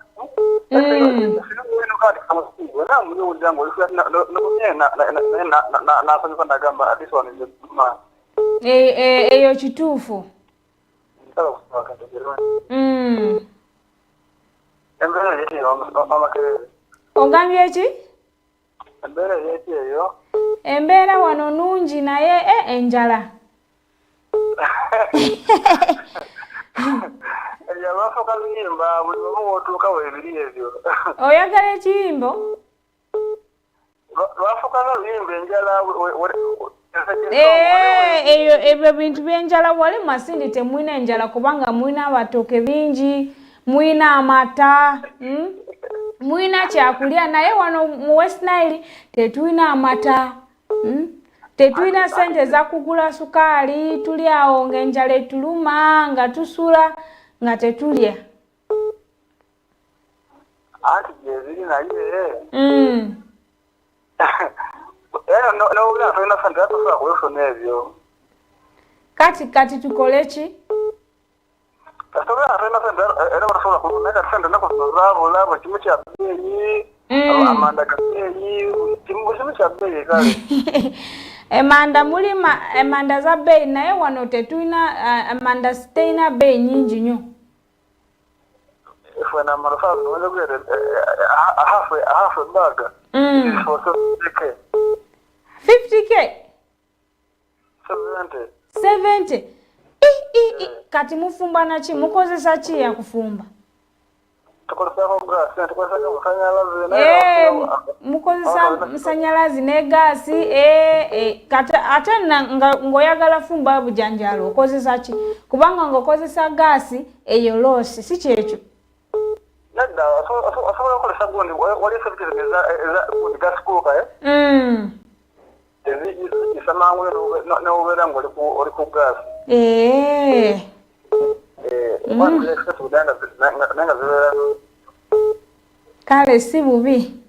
Eyo kituufu. Ogambye ki? Embeera wano nungi naye enjala. Oyagala ekiyimbo? Ebyo bintu byenjala wali Masindi temwina enjala kubanga mwina abatooke bingi, mwina amata, mwina kyakulya naye wano mu West Nile tetwina amata. Tetwina sente za kugula sukali, tuli awo ng'enjala etuluma nga tusula nga tetulya. Ati jezili naye. No, no, no, sente atusa kuyoso nebyo. Kati tukolechi. Kasora arena senda era barasobola kuneka senda nako zabo labo kimwe kya beyi. Amanda kabeyi, kimwe kya beyi kale. Emanda mulima emanda za beyi naye wano tetuina emanda steina beyi nyingi nnyo. If when I'm a half a bag. 50K. 70. Kati mufumba na chi mukozesa chi ya kufumba? Mukozesa msanyalazi ne gasi kata atana ngoyagala fumba bujanjalo okozesa chi kubanga ngokozesa gasi eyo losi si kyecho. Nada asobola okukolesa gundi wali service eza gas cooker isamangu n'obeera ng'oli ku gas. Kale si bubi.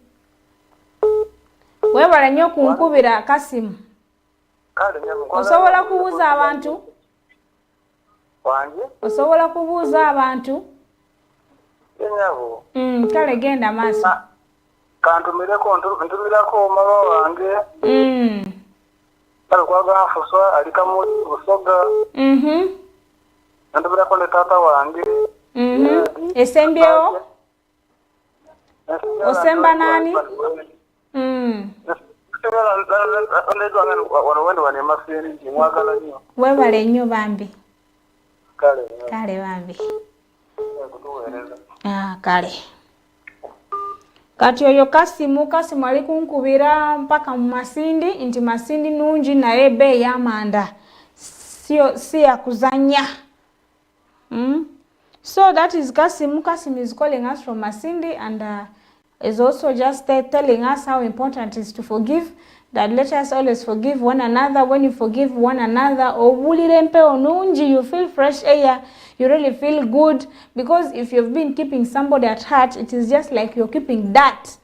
Webala nnyo kunkubira Kasimu. Osobola kubuuza abantu? Wange? Osobola kubuuza abantu? Yenyabo. Kale genda maaso. Ntumirako mama wange. Kale kwaga hafuswa alikamuli busoga. Ntumirako ne tata wange. Esembyewo? Osemba nani? Webale nnyo bambi. Kale bambi. Kale. Kati oyo Kasimu ali kunkubira mpaka mu Masindi nti Masindi nungi naye beeyi y'amanda si ya kuzanya. So that is Kasimu. Kasimu is calling us from Masindi and is also just telling us how important it is to forgive, that let us always forgive one another. When you forgive one another, you feel fresh air, you really feel good, because if you've been keeping somebody at heart, it is just like you're keeping dirt.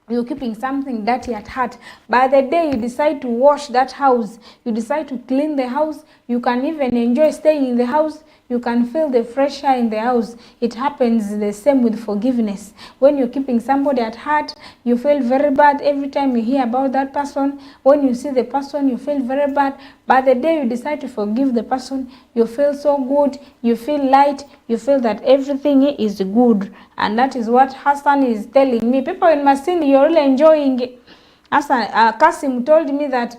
You're keeping something dirty at heart. By the day you decide to wash that house, you decide to clean the house, you can even enjoy staying in the house, you can feel the fresh air in the house. It happens the same with forgiveness. When you're keeping somebody at heart, you feel very bad every time you hear about that person. When you see the person, you feel very bad. By the day you decide to forgive the person, you feel so good, you feel light, you feel that everything is good. And that is what Hassan is telling me. People in Masini, you're really enjoying it. Hassan, Kasim told me that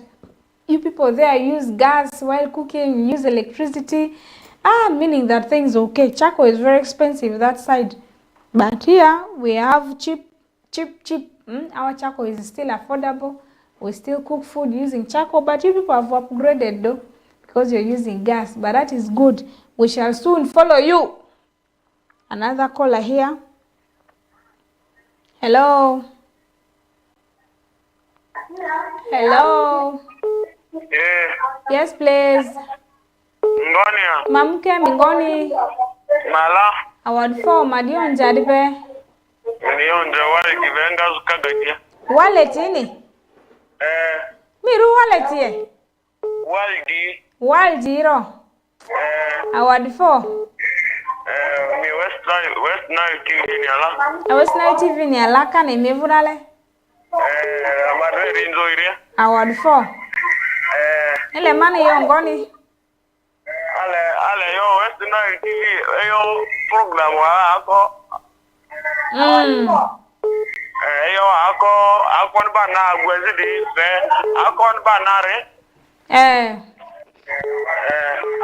you people there use gas while cooking, use electricity. Meaning that things okay. Charcoal is very expensive that side, but here we have cheap. Our charcoal is still affordable. We still cook food using charcoal, but you people have upgraded though, because you're using gas. But that is good. We shall soon follow you. Another caller here. Hello. Hello. Yes, please. Ngoni. Mamke mingoni. Mala. Award 4 madio njadipe. Nionje wale kivenga zukagatia. Wallet ini? Miru wallet ye? Waldi. Waldi ro. Award 4. Mi West Nile TV ni ala. West Nile TV ni ala kane mevurale. Amadwe rinzo iria. Award 4. Ele mani yo ngoni. Ale yo West Nile TV yo program wa ako. Yo akon ba na agwezi di se akon ba na re.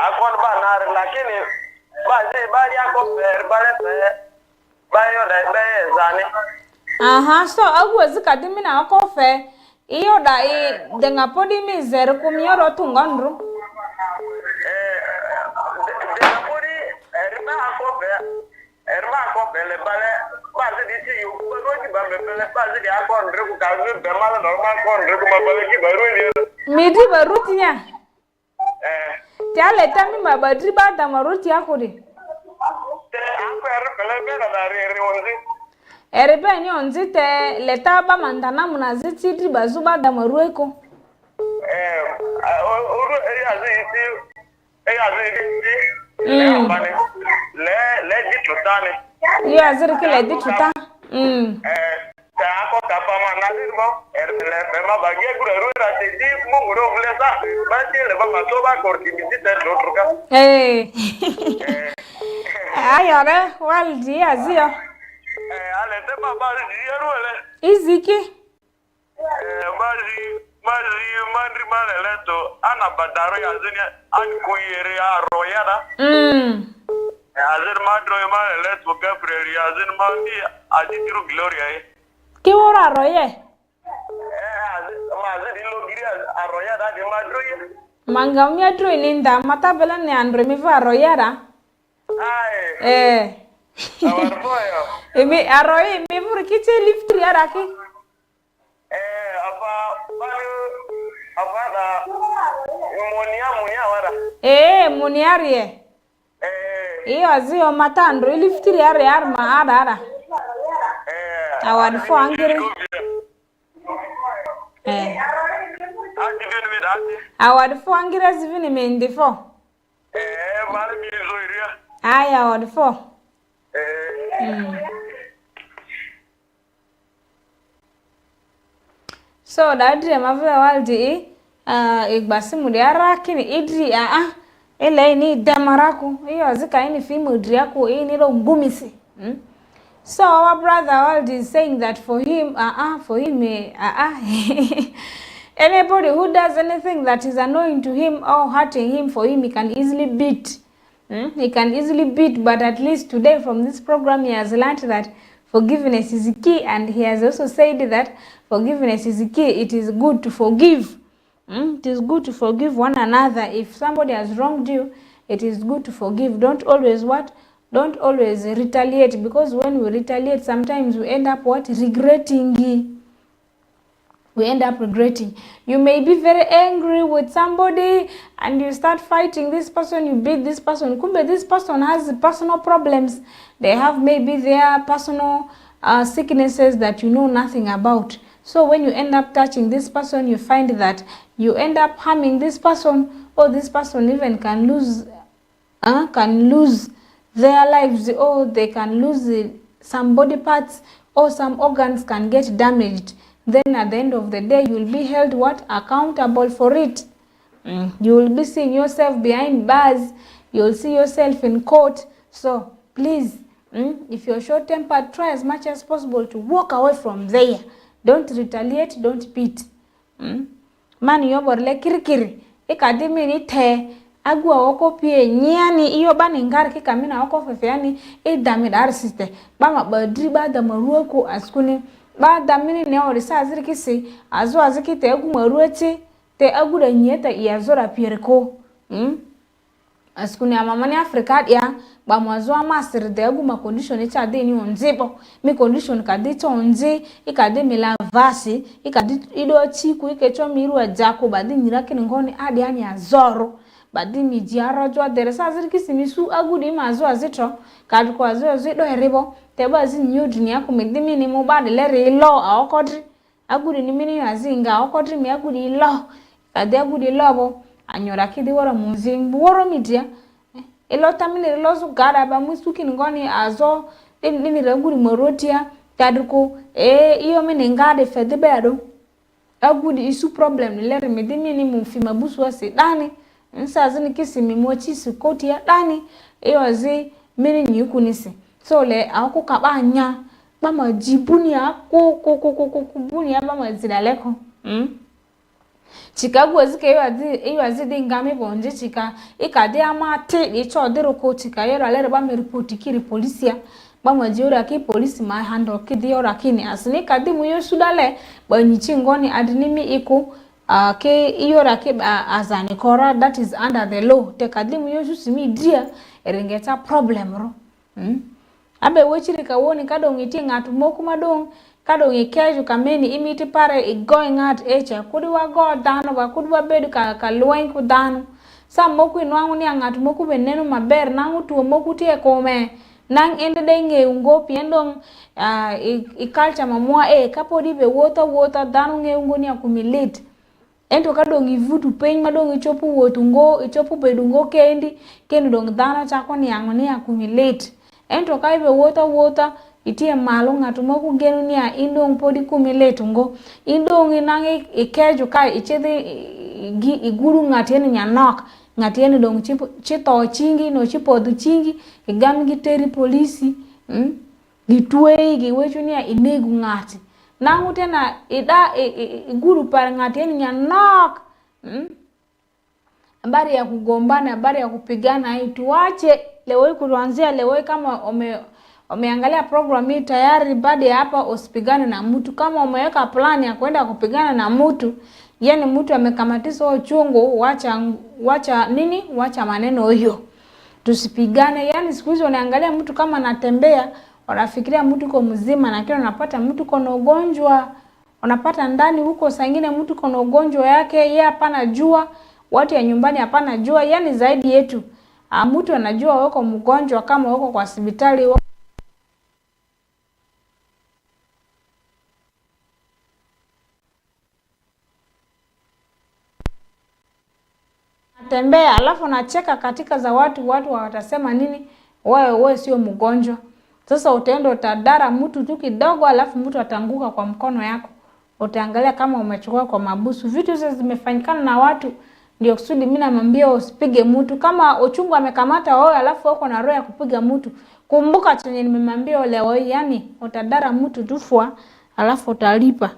Akon ba na re lakini bali ako per bali yo da be zani. So agwezi kadimi na ako fe. Iyo da denga podi mi zero kumiyoro tungandru. Erba ko bele bale bazi di si yu baru di bele bazi di akon reku kazu bermala normal kon reku mabale ki baru ni midi baruti nya tiale tami mabadri ba da maruti akode ako bele bele da re onzi erebe ni onzi te leta ba mandana munaziti di bazuba da marueko uru le di tutani Yo azir ki le di tuta. Ako kapama nadirmo le mema bagi guru ra te di munguro blesa bati le ba masoba korti bisite lotruka Ayo re waldi azio ale te baba yeruele iziki mandri leto ana badaro yazini an kuyere aroyada azir madro leto gabriel yazin mandi ajiru gloria ki wora roye azir ilogiri aroyada di madro mangam ya tro ininda mata bela ne andre mi va royada awarboyo emi aroye mi vur ki te lift yara ki Avada monia wara. Muniarie. Iyo azio matandro iliftiri yare arma ada. Awad fo angire. Awad fo angire zivini mendi fo. Mara mi zoiria. Aya awad fo. So that mavwe waldi igbasi mu ara kini idri ele ni damaraku iyo zika ini fimu driako ini ro ngumisi. So our brother waldi is saying that for him anybody who does anything that is annoying to him or hurting him, for him he can easily beat. He can easily beat, but at least today from this program he has learned that forgiveness is the key, and he has also said that forgiveness is the key. It is good to forgive. It is good to forgive one another. If somebody has wronged you, it is good to forgive. Don't always Don't always retaliate, because when we retaliate, sometimes we end up regretting. We end up regretting. You may be very angry with somebody and you start fighting this person, you beat this person. Kumbe this person has personal problems. They have maybe their personal sicknesses that you know nothing about. So when you end up touching this person, you find that you end up harming this person, or this person even can lose their lives, or they can lose some body parts, or some organs can get damaged. Then at the end of the day, you will be held accountable for it. You will be seeing yourself behind bars. You will see yourself in court. So please, if you're short-tempered, try as much as possible to walk away from there. Don't retaliate, don't beat. Mani yoborle kirikiri. Ikadimi ni te. Agua wako pie nyani iyo bani ngari kikamina wako fefeani damidar siste. Bama badri bada maruoko askuni. Ba damini ne orisa azirikisi azo azikite egu marueti te agu da nyeta iazora pierko. Askuni amamani Afrika ya ba mwazo amasir de egu ma condition echa de ni onzipo. Mi condition kadito onzi ikade milavasi ikade ido chiku ikecho miru ajako badi nyirake ngoni adi ani azoro. Badi miji arojwa deresa azirikisi misu agu di mazo azitro kaduko azo heribo teba zi nyudi ni aku medimi ni mubade lere ilo aokodri agudi ni mini azinga aokodri mi agudi ilo ade agudi lobo anyora kidi wora muzing woro media ilo tamini lozu gada ba musuki ngoni azo ni ragudi morotia kaduko iyo mini ngade fedebedo agudi isu problem lere medimi ni mufima busu ase dani nsa azini kisi mimochi sikoti ya dani iyo zi mini nyukunisi. So le ako kabanya mama jibunia bunia mama zidaleko chika gwezike iyo azidi ngami bonje chika ikade amate icho deroko chika yero alere ba me report kiri polisia mama jiora ki polisi ma handle kidi ora kini asini kadi muyo sudale ba nyichi ngoni adinimi iko ke iyora ke azani kora, that is under the law. Te kadi muyo susimi dia erengeta problem ro. Abe wechiri ka woni kadong iti ngatu moku madong kadong ikeju kameni imiti pare going at echa kudi wa go dano ba kudi wa bedu ka luwen ku dano sa moku inwangu ni ngatu moku benenu maber nangu tuo moku tie kome nang ende denge ungo piendong culture mamua kapodi be wota dano nge ungo ni akumilit ento ka dong ivutu piny ma dong ichopu wotungo ichopu bedungo kendi dong dhano chako niang'o ni accumulate ento ka ibe wuotho itie malo ng'ato moko geno ni indong podi accumulate ngo indong inang'e ikejo ka ichedhi iguru ng'atieni nyanok ng'atieni dong chito chingi no chipodho chingi igam giteri polisi gitwei giwecho ni inegu ng'ati nangu tena iguru par ng'atieni nyanok habari ya kugombana habari ya kupigana hii tuache leo kuanzia leo kama umeangalia program hii tayari baada ya hapa usipigane na mtu kama umeweka plan ya kwenda kupigana na mtu yani mtu amekamatisa uchungu wacha maneno hiyo tusipigane yani siku hizo unaangalia mtu kama anatembea unafikiria mtu uko mzima na kile unapata mtu kuna ugonjwa unapata ndani huko sangine mtu kuna ugonjwa yake yeye hapana jua watu ya nyumbani hapana jua yani zaidi yetu mtu anajua wako mgonjwa kama wako kwa hospitali tembea alafu nacheka katika za watu watasema nini wewe sio mgonjwa sasa utaenda utadara mtu tu kidogo alafu mtu atanguka kwa mkono yako utaangalia kama umechukua kwa mabusu vitu hizo zimefanyikana na watu ndio kusudi mimi namwambia usipige mtu kama uchungu amekamata wewe alafu uko na roho ya kupiga mtu kumbuka chenye nimemwambia leo yani utadara mtu tufua alafu utalipa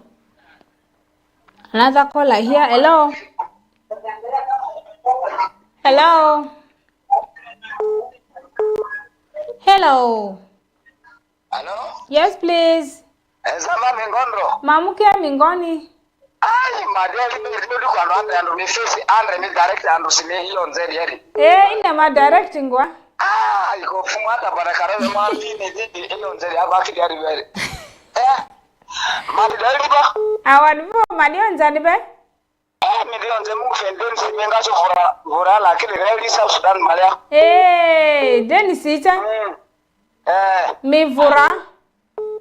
another caller here hello hello hello yes please Zama Mingondro. Mamuke Mingoni. Ai, madeli ndio kwa ndo ando message andre ni direct ando sime hiyo nzeri yeri. Ina ma direct ngwa. Iko fumata barakarawe mali ni hiyo nzeri abaki yari wele. Madeli ba. Awanvo malionza ni be? Milioni za Mungu fendeni simenga so vora la kile reli South Sudan malia. Dennis icha. Mi vora.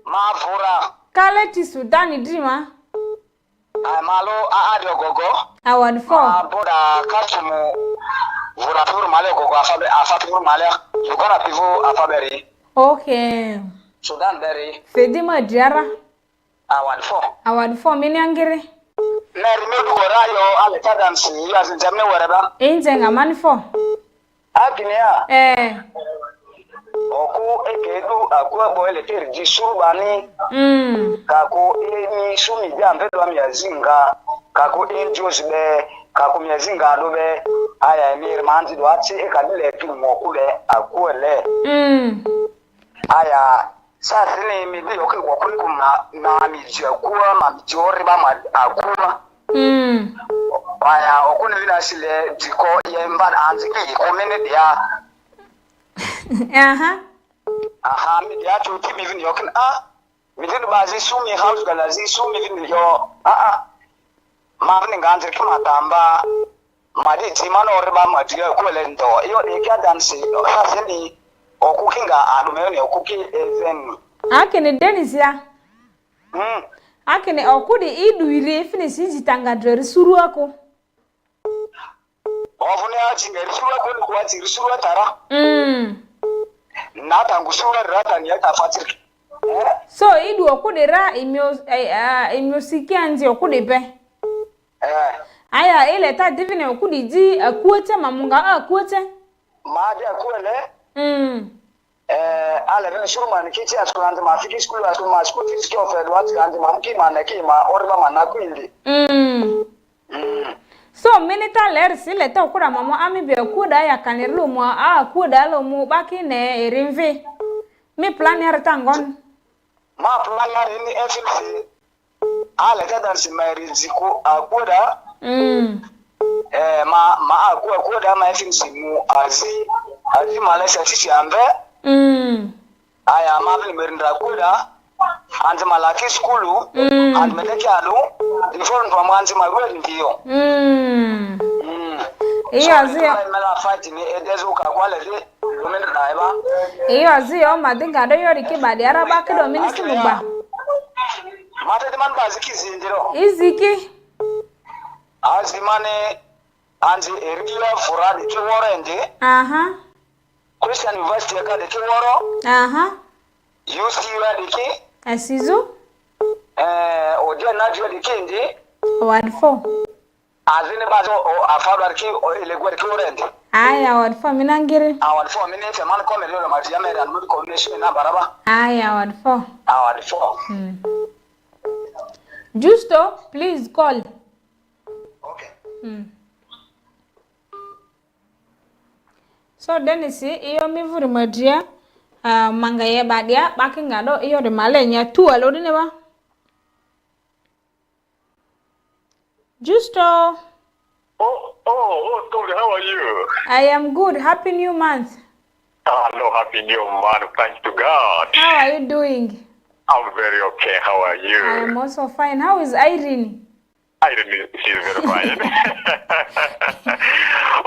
Mavura. Kale ti Sudan drima. Malo adi ogogo. Awan fo. Boda kasumu vura puru male ogogo afapuru male. Yugora pivo afaberi. Okay. Sudan beri. Fedima diara. Awan fo mini angire. Neri medu gorayo ale tadansi ya zinjamne wereba. Injenga manfo. Akinia. Oku ekedu akwa boele teri jisuru bani. Kako eni sumi jambe do miazinga. Kako enjos be kako miazinga adobe aya emir manzi do achi ekadile tumo kule akwele. Aya sasa ni midi yoke wakuli na miji akua mamijori ba akua. Aya okuni vina sile jiko yemba anziki community ya. Midi ya chuti mivini yoke mivini bazi sumi house galazi sumi vini yo mavini nganzi kima tamba madi timano oriba madi ya kuele ndo iyo ikia dansi sasa ni okukinga adumeyoni okuki ezeni akene Dennis ya akene okudi iduire finisi jitangadre suru ako ofune achingeri suru ako kwa tiri suru tara nata ngusura rata ni atafatiri so idu okudi ra imyosikia nzi okudi pe aya ile ta divine okudi ji akuote mamunga akuote maji akuele ale vene shuru mani kichi asukanzi mafiki skulu asuma school fees ki offered what kanzi mamki maneki ma oriba manakwindi so minita ler sile ta okura mama ami be okuda ya kanirlu mo akuda lo mu baki ne erinve mi plan ya tangon ma plan ya ni FLC ale ta dansi mai ziko akuda ma akuda ma FLC mu azi malesa sisi ambe aya mavini merinda kuda anzi malaki skulu anzi medeki alu inform kwa mwanzi magweli ndiyo iyo azio mela fight ni edezo ukakwale li lumeni naiba iyo azio madinga do yori kibadi araba kido minisi mugba mate di man baziki zindiro iziki Azimane anzi erila furadi kiworende. Christian University akade kiworo. UC wadiki. Asizu. Odia najwa dikindi. Ward 4. Azine bazo afadwa ki elegwa kiworende. Aya Ward 4 minangiri. Ward 4 minete man come lelo matiyame and mudi coordination na baraba. Aya Ward 4. Ward 4. Justo, please call. Okay. So Dennis, iyo mivuri madria mangaye badia bakingado iyo de malenya tu alodi ne ba. Justo. Tony, how are you? I am good. Happy new month. Hello, happy new month. Thanks to God. How are you doing? I'm very okay. How are you? I am also fine. How is Irene? Irene, she's very fine.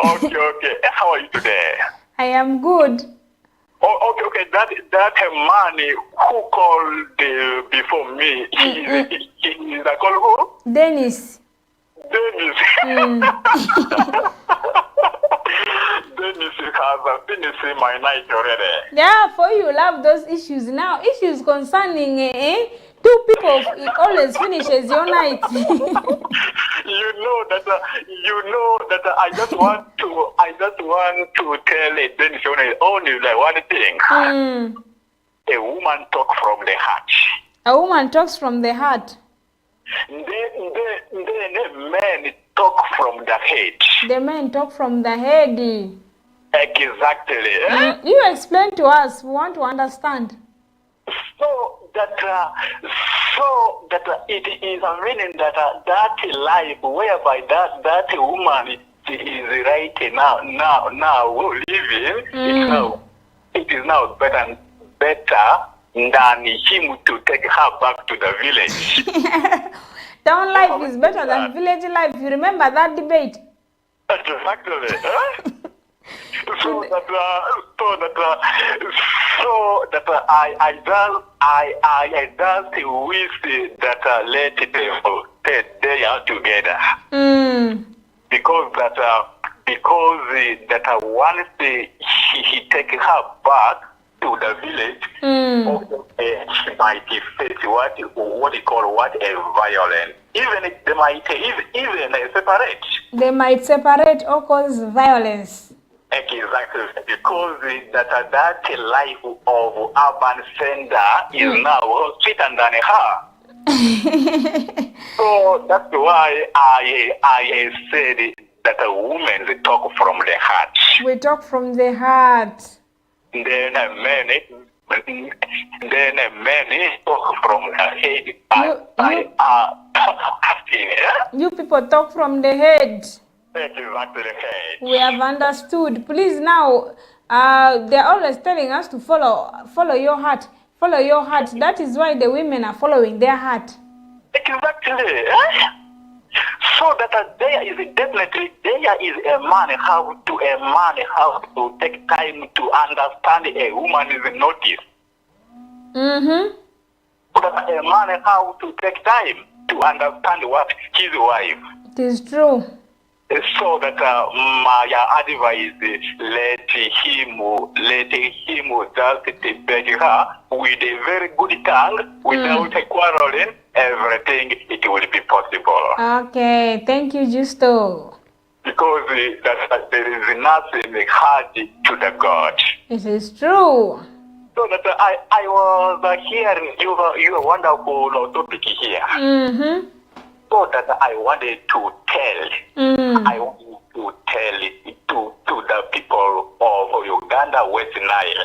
Okay. How are you today? I am good. Okay. That man who called before me, is that called who? Dennis. Dennis has finished my night already. Yeah, for you love those issues. Now, issues concerning two people always finishes your night. You know that I just want to tell Dennis only like one thing. A woman talk from the heart. A woman talks from the heart. Then men talk from the head. The men talk from the head. Exactly. You explain to us. We want to understand. So that it is a meaning that life whereby that woman is right now living. It is now better than him to take her back to the village. Town life is better than village life. You remember that debate? Exactly. So that I just wish that let people they are together. Because once he take her back to the village, she might face what you call a violence. Even they might separate. They might separate or cause violence. Exactly, because that life of urban center is now sweeter than her. So that's why I said that a woman talk from the heart. We talk from the heart. Then many talk from the head. I asking. You people talk from the head. Exactly the head. We have understood. Please now, they're always telling us to follow your heart. Follow your heart. That is why the women are following their heart. Exactly. So that there is a man how to take time to understand a woman's notice. So that a man how to take time to understand what his wife. It is true. So that my advice, let him just debate her with a very good tongue, without quarreling. Everything it will be possible. Okay, thank you, Justo. Because there is nothing hard to the God. It is true. So that I was hearing your wonderful topic here. So that I wanted to tell to the people of Uganda, West Nile,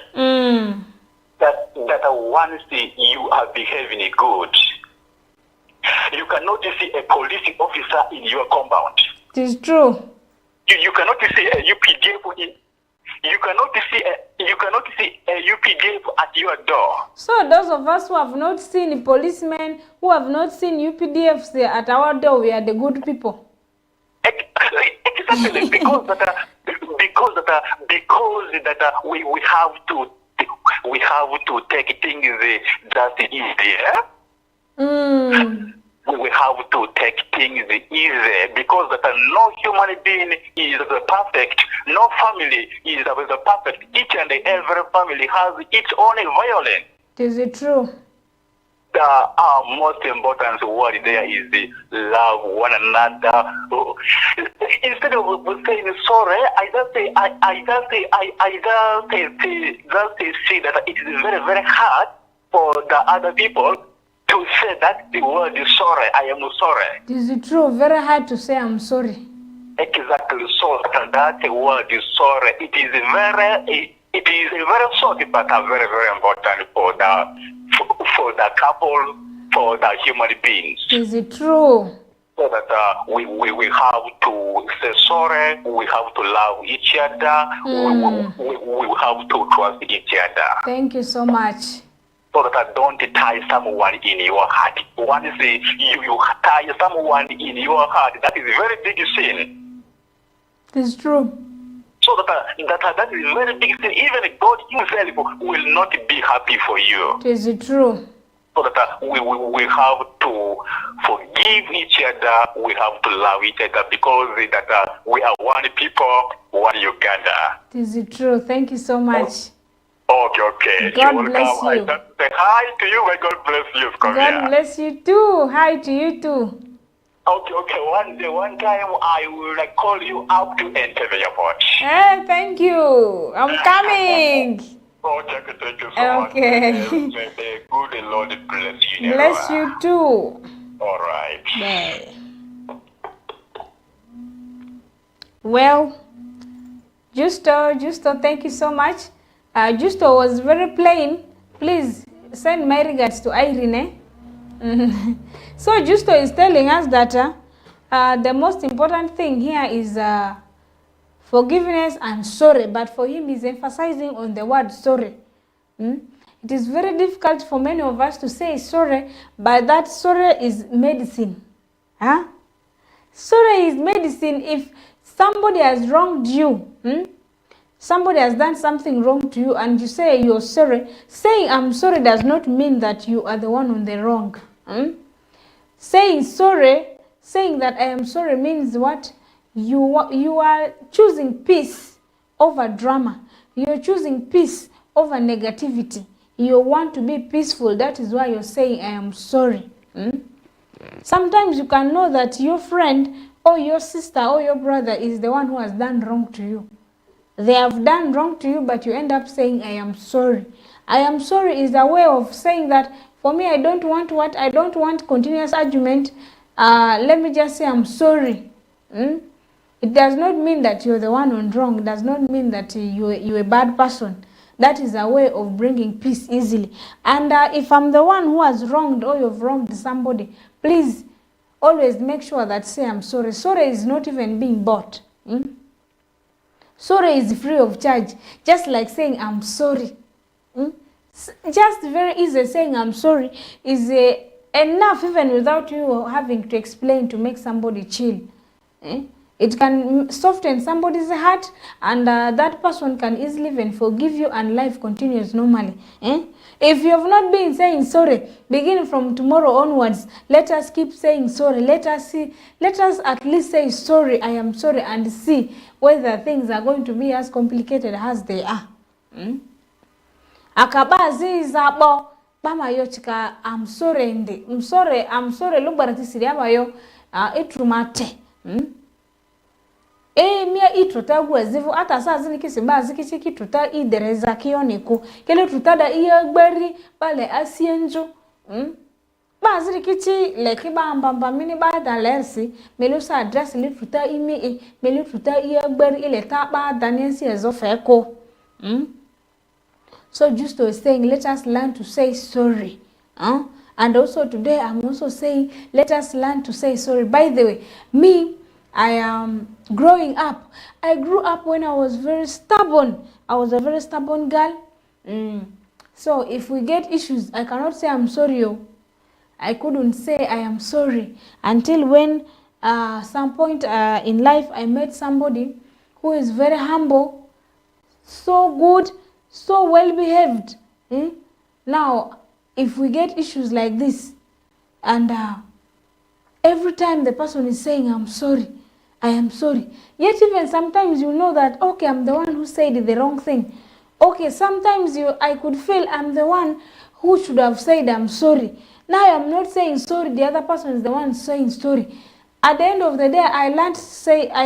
that once you are behaving good, you cannot see a police officer in your compound. It is true. You cannot see a UPDF you cannot see a UPDF at your door. So those of us who have not seen policemen, who have not seen UPDFs at our door, we are the good people. Exactly, because we have to take things that easier. we have to take things easy, because that no human being is perfect, no family is perfect. Each and every family has its own violence. Is it true? The most important word there is the love one another. Instead of saying sorry, I just say see that it is very, very hard for the other people to say that the word is sorry. I am sorry. Is it true? Very hard to say I'm sorry. Exactly. So that word is sorry. It is very short, but very, very important for the couple, for the human beings. Is it true? So that we have to say sorry, we have to love each other, we have to trust each other. Thank you so much. So that don't tie someone in your heart. Once you tie someone in your heart, that is a very big sin. It's true. So that is a very big sin. Even God himself will not be happy for you. Is it true? So that we have to forgive each other, we have to love each other, because that we are one people, one Uganda. Is it true? Thank you so much. Okay. God bless you. I just say hi to you, and God bless you, Scovia. God bless you too. Hi to you too. Okay. One time I will call you up to enter the airport. Hey, thank you. I'm coming. Okay, thank you so much. Okay. May the good Lord bless you. Bless you too. All right. Bye. Well, Justo, thank you so much. Justo was very plain. Please send my regards to Irene. So Justo is telling us that the most important thing here is forgiveness and sorry, but for him he's emphasizing on the word sorry. It is very difficult for many of us to say sorry, but that sorry is medicine. Sorry is medicine. If somebody has wronged you, somebody has done something wrong to you and you say you're sorry, saying I'm sorry does not mean that you are the one on the wrong. Saying sorry, saying that I am sorry means what? You are choosing peace over drama. You're choosing peace over negativity. You want to be peaceful. That is why you're saying I am sorry. Sometimes you can know that your friend or your sister or your brother is the one who has done wrong to you. They have done wrong to you, but you end up saying I am sorry. I am sorry is a way of saying that for me I don't want continuous argument. Let me just say I'm sorry. It does not mean that you're the one on wrong. It does not mean that you're a bad person. That is a way of bringing peace easily. And if I'm the one who has wronged or you've wronged somebody, please always make sure that say I'm sorry. Sorry is not even being bought. Sorry is free of charge. Just like saying I'm sorry. Just very easy saying I'm sorry is enough, even without you having to explain, to make somebody chill. It can soften somebody's heart, and that person can easily even forgive you, and life continues normally. If you have not been saying sorry, beginning from tomorrow onwards, let us keep saying sorry. Let us at least say sorry, I am sorry, and see whether things are going to be as complicated as they are. Akabazi zabo bama yo chika I'm sorry ndi. I'm sorry lubarati siri abayo itrumate. Mia itruta zivu ata saa zini kisi bazi kichi kitruta idereza kiyoniku. Kele trutada iya gberi bale asienjo. Bazi kichi leki bamba mini ba da lersi. Melusa address li truta imi melu truta iya gberi ile ta ba daniensi ezofeko. So Justo is saying, let us learn to say sorry. And also today, I'm also saying, let us learn to say sorry. By the way, me, I am growing up. I grew up when I was very stubborn. I was a very stubborn girl. So if we get issues, I cannot say I'm sorry. I couldn't say I am sorry until when some point in life I met somebody who is very humble, so good, so well behaved. Now, if we get issues like this, and every time the person is saying, I'm sorry, I am sorry. Yet even sometimes you know that, okay, I'm the one who said the wrong thing. Okay, sometimes I could feel I'm the one who should have said I'm sorry. Now I'm not saying sorry, the other person is the one saying sorry. At the end of the day, I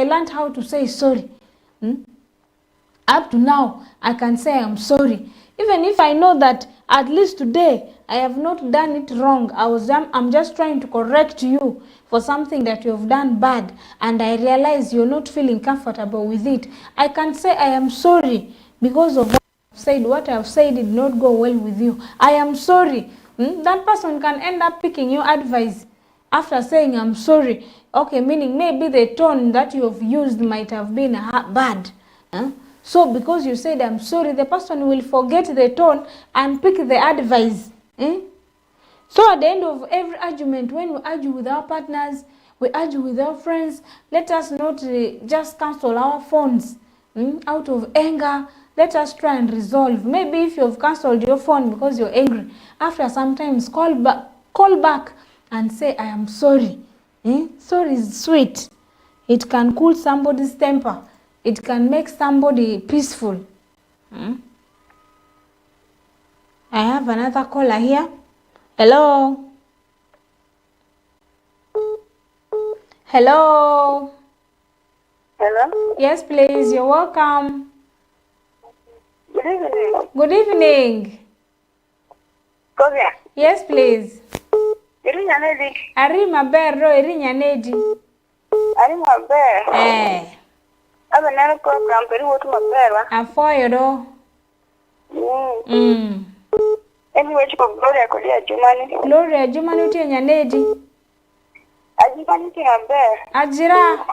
learned how to say sorry. Up to now, I can say I'm sorry. Even if I know that at least today, I have not done it wrong. I'm just trying to correct you for something that you have done bad. And I realize you're not feeling comfortable with it. I can say I am sorry because of what I've said did not go well with you. I am sorry. That person can end up picking your advice after saying I'm sorry. Okay, meaning maybe the tone that you have used might have been bad. So because you said I'm sorry, the person will forget the tone and pick the advice. So at the end of every argument, when we argue with our partners, we argue with our friends, let us not just cancel our phones out of anger. Let us try and resolve. Maybe if you've cancelled your phone because you're angry, after sometimes call back and say, I am sorry. Sorry is sweet. It can cool somebody's temper. It can make somebody peaceful. I have another caller here. Hello. Hello. Hello? Yes, please. You're welcome. Good evening. Good evening. Kovia. Yes, please. Irinya nedi. Ari maberro irinya nedi. Ari maber. Aba nana program peri wotu maber wa. Afoyo do. Anyway, chiko Gloria Kodia Jumani. Gloria Jumani uti nyanedi. Ajimani ti maber. Ajira.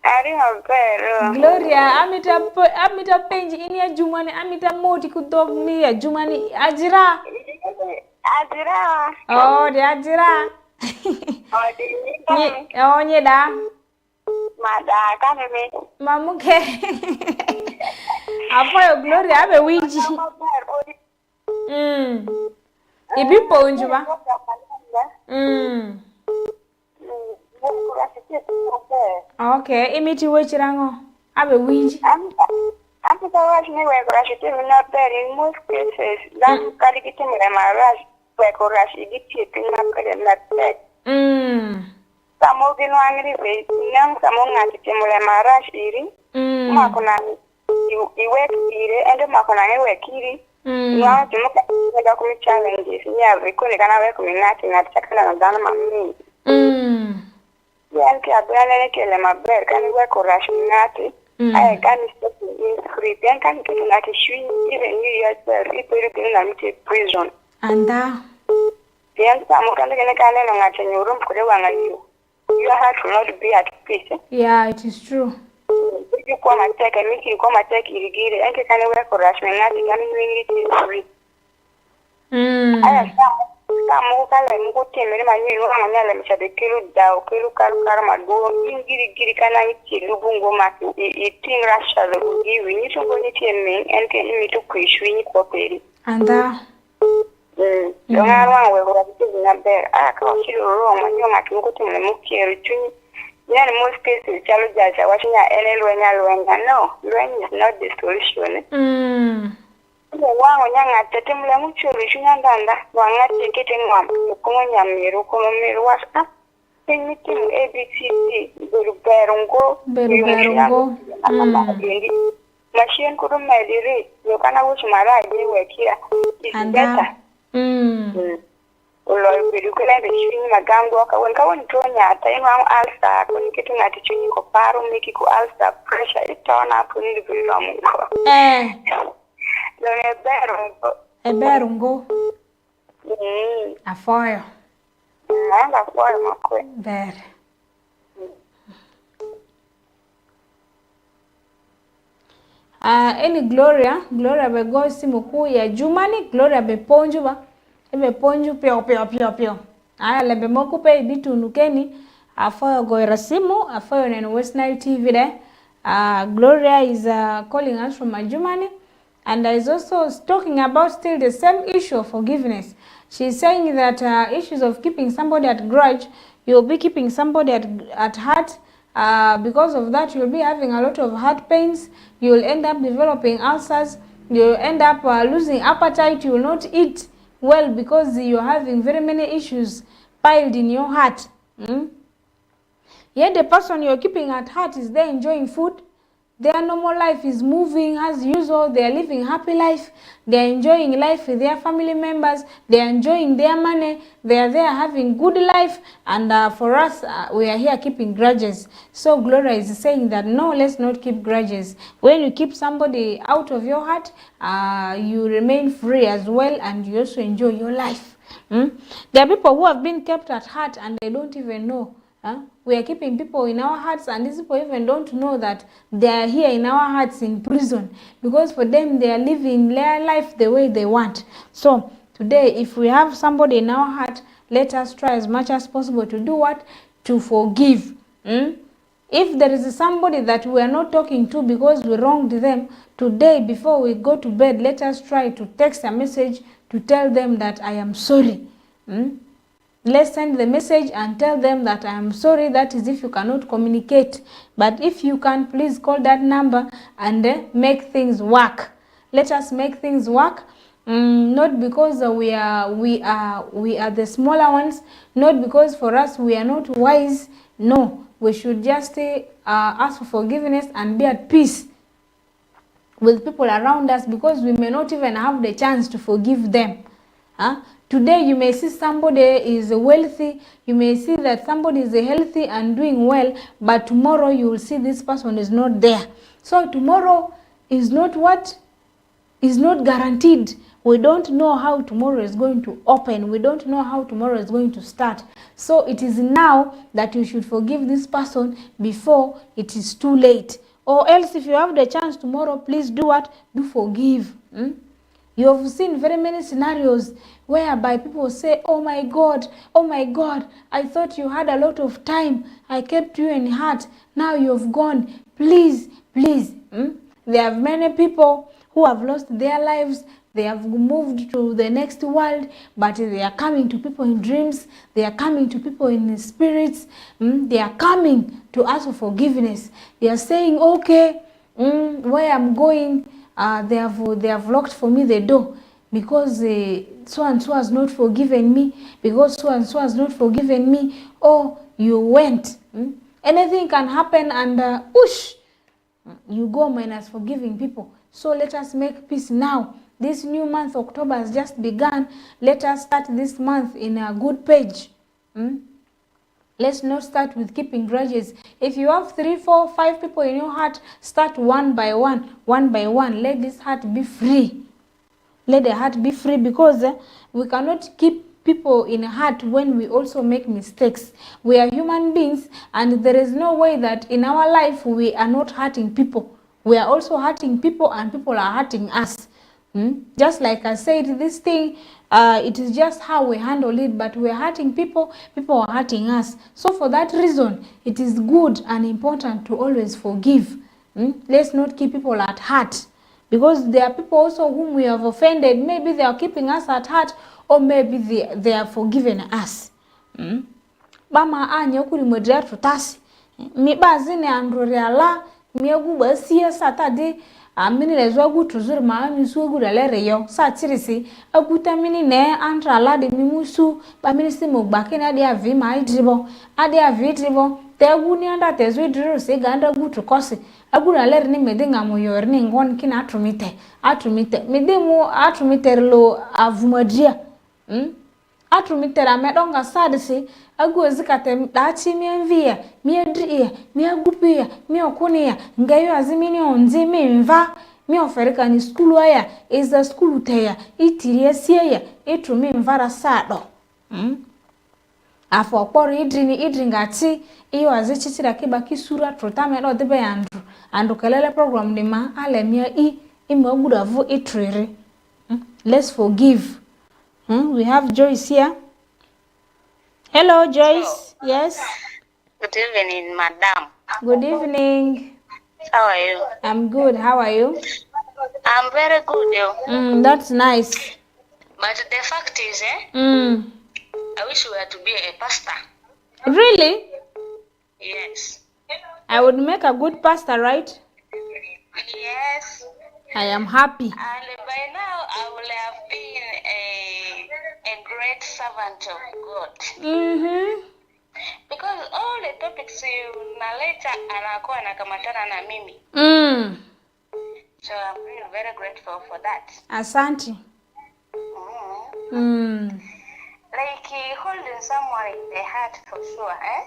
Ari maber. Gloria amita penji ini ya Jumani amita moti kudogmi ya Jumani ajira. Ajira. Oh, di ajira. Oh, nyeda. Mada kane me. Mamuke. Afoyo Gloria abe winji. Ibi ponju ba. Okay, imiti wechirango abe winji. After watch me where crash it is not there in most cases. Then carry it in my rush where crash it is not there. Some of the angry way, young Samon at the Marash iri, Makona, you work iri, and the Makona work iri. Now to look at the document challenges, yeah, we couldn't have nothing at second and done my mean. Yanki Abrana Kelele my bread, can you work or rationality? I can stop in free, then can get like a swing, even you yourself, if you can take prison. And the answer I'm going to get in your room for the one you. Your heart will not be at peace. Yeah, it is true. If you come and take and make you come and take irrigate and you can work for rationality, can you it free? I have some more and go to me, my new one, and let me kill down, kill karma, go in Girikana, Lubungo Maki, eating Russia, will give you to go to me and can you to quish when you and the one will have there. I can't see wrong when you might go to the Muki return. Then in most cases, challenge are watching when no, rain is not the solution. One young at the Timla Mutual, one not taking one, the Common Miru was up. Anything ABCD, Berungo, Machine couldn't make the rate. You cannot watch my ride, they were here. It's better. Lord, we look at the swing, my gang walker when go and join ya, time around Alstar, when you getting at the swing of Paro, make it go Alstar pressure, it turn up when you be long. A berungo. A fire. And a fire, my queen. There. Any Gloria be go simu kuu ya Jumani, Gloria be ponju ba. Ebe ponju pio. Aya lebe moku pe ibitu nukeni. Afoyo goira simu, afoyo neno West Nile TV de. Gloria is calling us from Jumani. And is also talking about still the same issue of forgiveness. She's saying that issues of keeping somebody at grudge, you'll be keeping somebody at heart. Because of that, you'll be having a lot of heart pains. You'll end up developing ulcers. You'll end up losing appetite. You will not eat well because you're having very many issues piled in your heart. Yet the person you're keeping at heart is there enjoying food. Their normal life is moving as usual. They are living happy life. They are enjoying life with their family members. They are enjoying their money. They are there having good life. And for us, we are here keeping grudges. So Gloria is saying that no, let's not keep grudges. When you keep somebody out of your heart, you remain free as well, and you also enjoy your life. There are people who have been kept at heart and they don't even know. We are keeping people in our hearts, and these people even don't know that they are here in our hearts in prison, because for them they are living their life the way they want. So today, if we have somebody in our heart, let us try as much as possible to do what? To forgive. If there is somebody that we are not talking to because we wronged them, today before we go to bed, let us try to text a message to tell them that I am sorry. Let's send the message and tell them that I am sorry. That is if you cannot communicate. But if you can, please call that number and make things work. Let us make things work. Not because we are the smaller ones. Not because for us we are not wise. No, we should just ask for forgiveness and be at peace with people around us, because we may not even have the chance to forgive them. Today you may see somebody is wealthy, you may see that somebody is healthy and doing well, but tomorrow you will see this person is not there. So tomorrow is not what? Is not guaranteed. We don't know how tomorrow is going to open. We don't know how tomorrow is going to start. So it is now that you should forgive this person before it is too late. Or else if you have the chance tomorrow, please do what? Do forgive. You have seen very many scenarios whereby people say, oh my God, I thought you had a lot of time. I kept you in heart. Now you have gone. Please. There are many people who have lost their lives. They have moved to the next world, but they are coming to people in dreams. They are coming to people in spirits. They are coming to ask for forgiveness. They are saying, okay, where I'm going, they have locked for me the door because so and so has not forgiven me, because so and so has not forgiven me. Oh, you went. Anything can happen, and you go minus forgiving people. So let us make peace now. This new month, October, has just begun. Let us start this month in a good page. Let's not start with keeping grudges. If you have 3, 4, 5 people in your heart, start one by one. Let this heart be free. Let the heart be free, because we cannot keep people in heart when we also make mistakes. We are human beings, and there is no way that in our life we are not hurting people. We are also hurting people, and people are hurting us. Just like I said, this thing, it is just how we handle it, but we are hurting people, people are hurting us. So for that reason, it is good and important to always forgive. Let's not keep people at heart, because there are people also whom we have offended. Maybe they are keeping us at heart, or maybe they are forgiven us. Bama anya kuri modera tutasi. Mi bazine androreala, mi agu basia satade. Amini lezwa gutu zuri maami su agu dalere yo. Sa tirisi aguta mini ne antra alade mimusu. Ba mini si mugbake adi avi ma idribo. Adi avi idribo. Te agu ni anda te zwi driru se ganda gutu kosi. Agu dalere ni medinga moyor ni ngon kina atrumite. Medimu atrumite lo avumadria. Atrumite medonga sadisi. Agu ezikate dachi mienvia, miedria, miagupia, miokunia, ngayo azimini onzi mimva, mioferika ni skulu aya, eza skulu teya, itirie siya, itru mimvara sado. Afo okporo idri ngati, iyo azichitira kibaki sura trotame lo debe andru kelele program ni ma alemia ima gudavu itriri. Let's forgive. We have Joyce here. Hello, Joyce. Hello. Yes. Good evening, madam. Good evening. How are you? I'm good. How are you? I'm very good, yo. That's nice. But the fact is, I wish you were to be a pastor. Really? Yes. I would make a good pastor, right? Yes. I am happy. And by now, I will have been a great servant of God. Because all the topics you narrate anakuwa anakamatana na mimi. So I'm really very grateful for that. Asante. Like holding someone in the heart for sure, eh?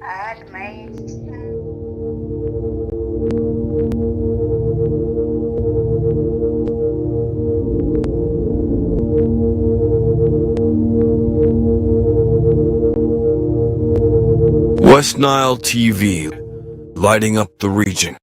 I had my West Nile TV, lighting up the region.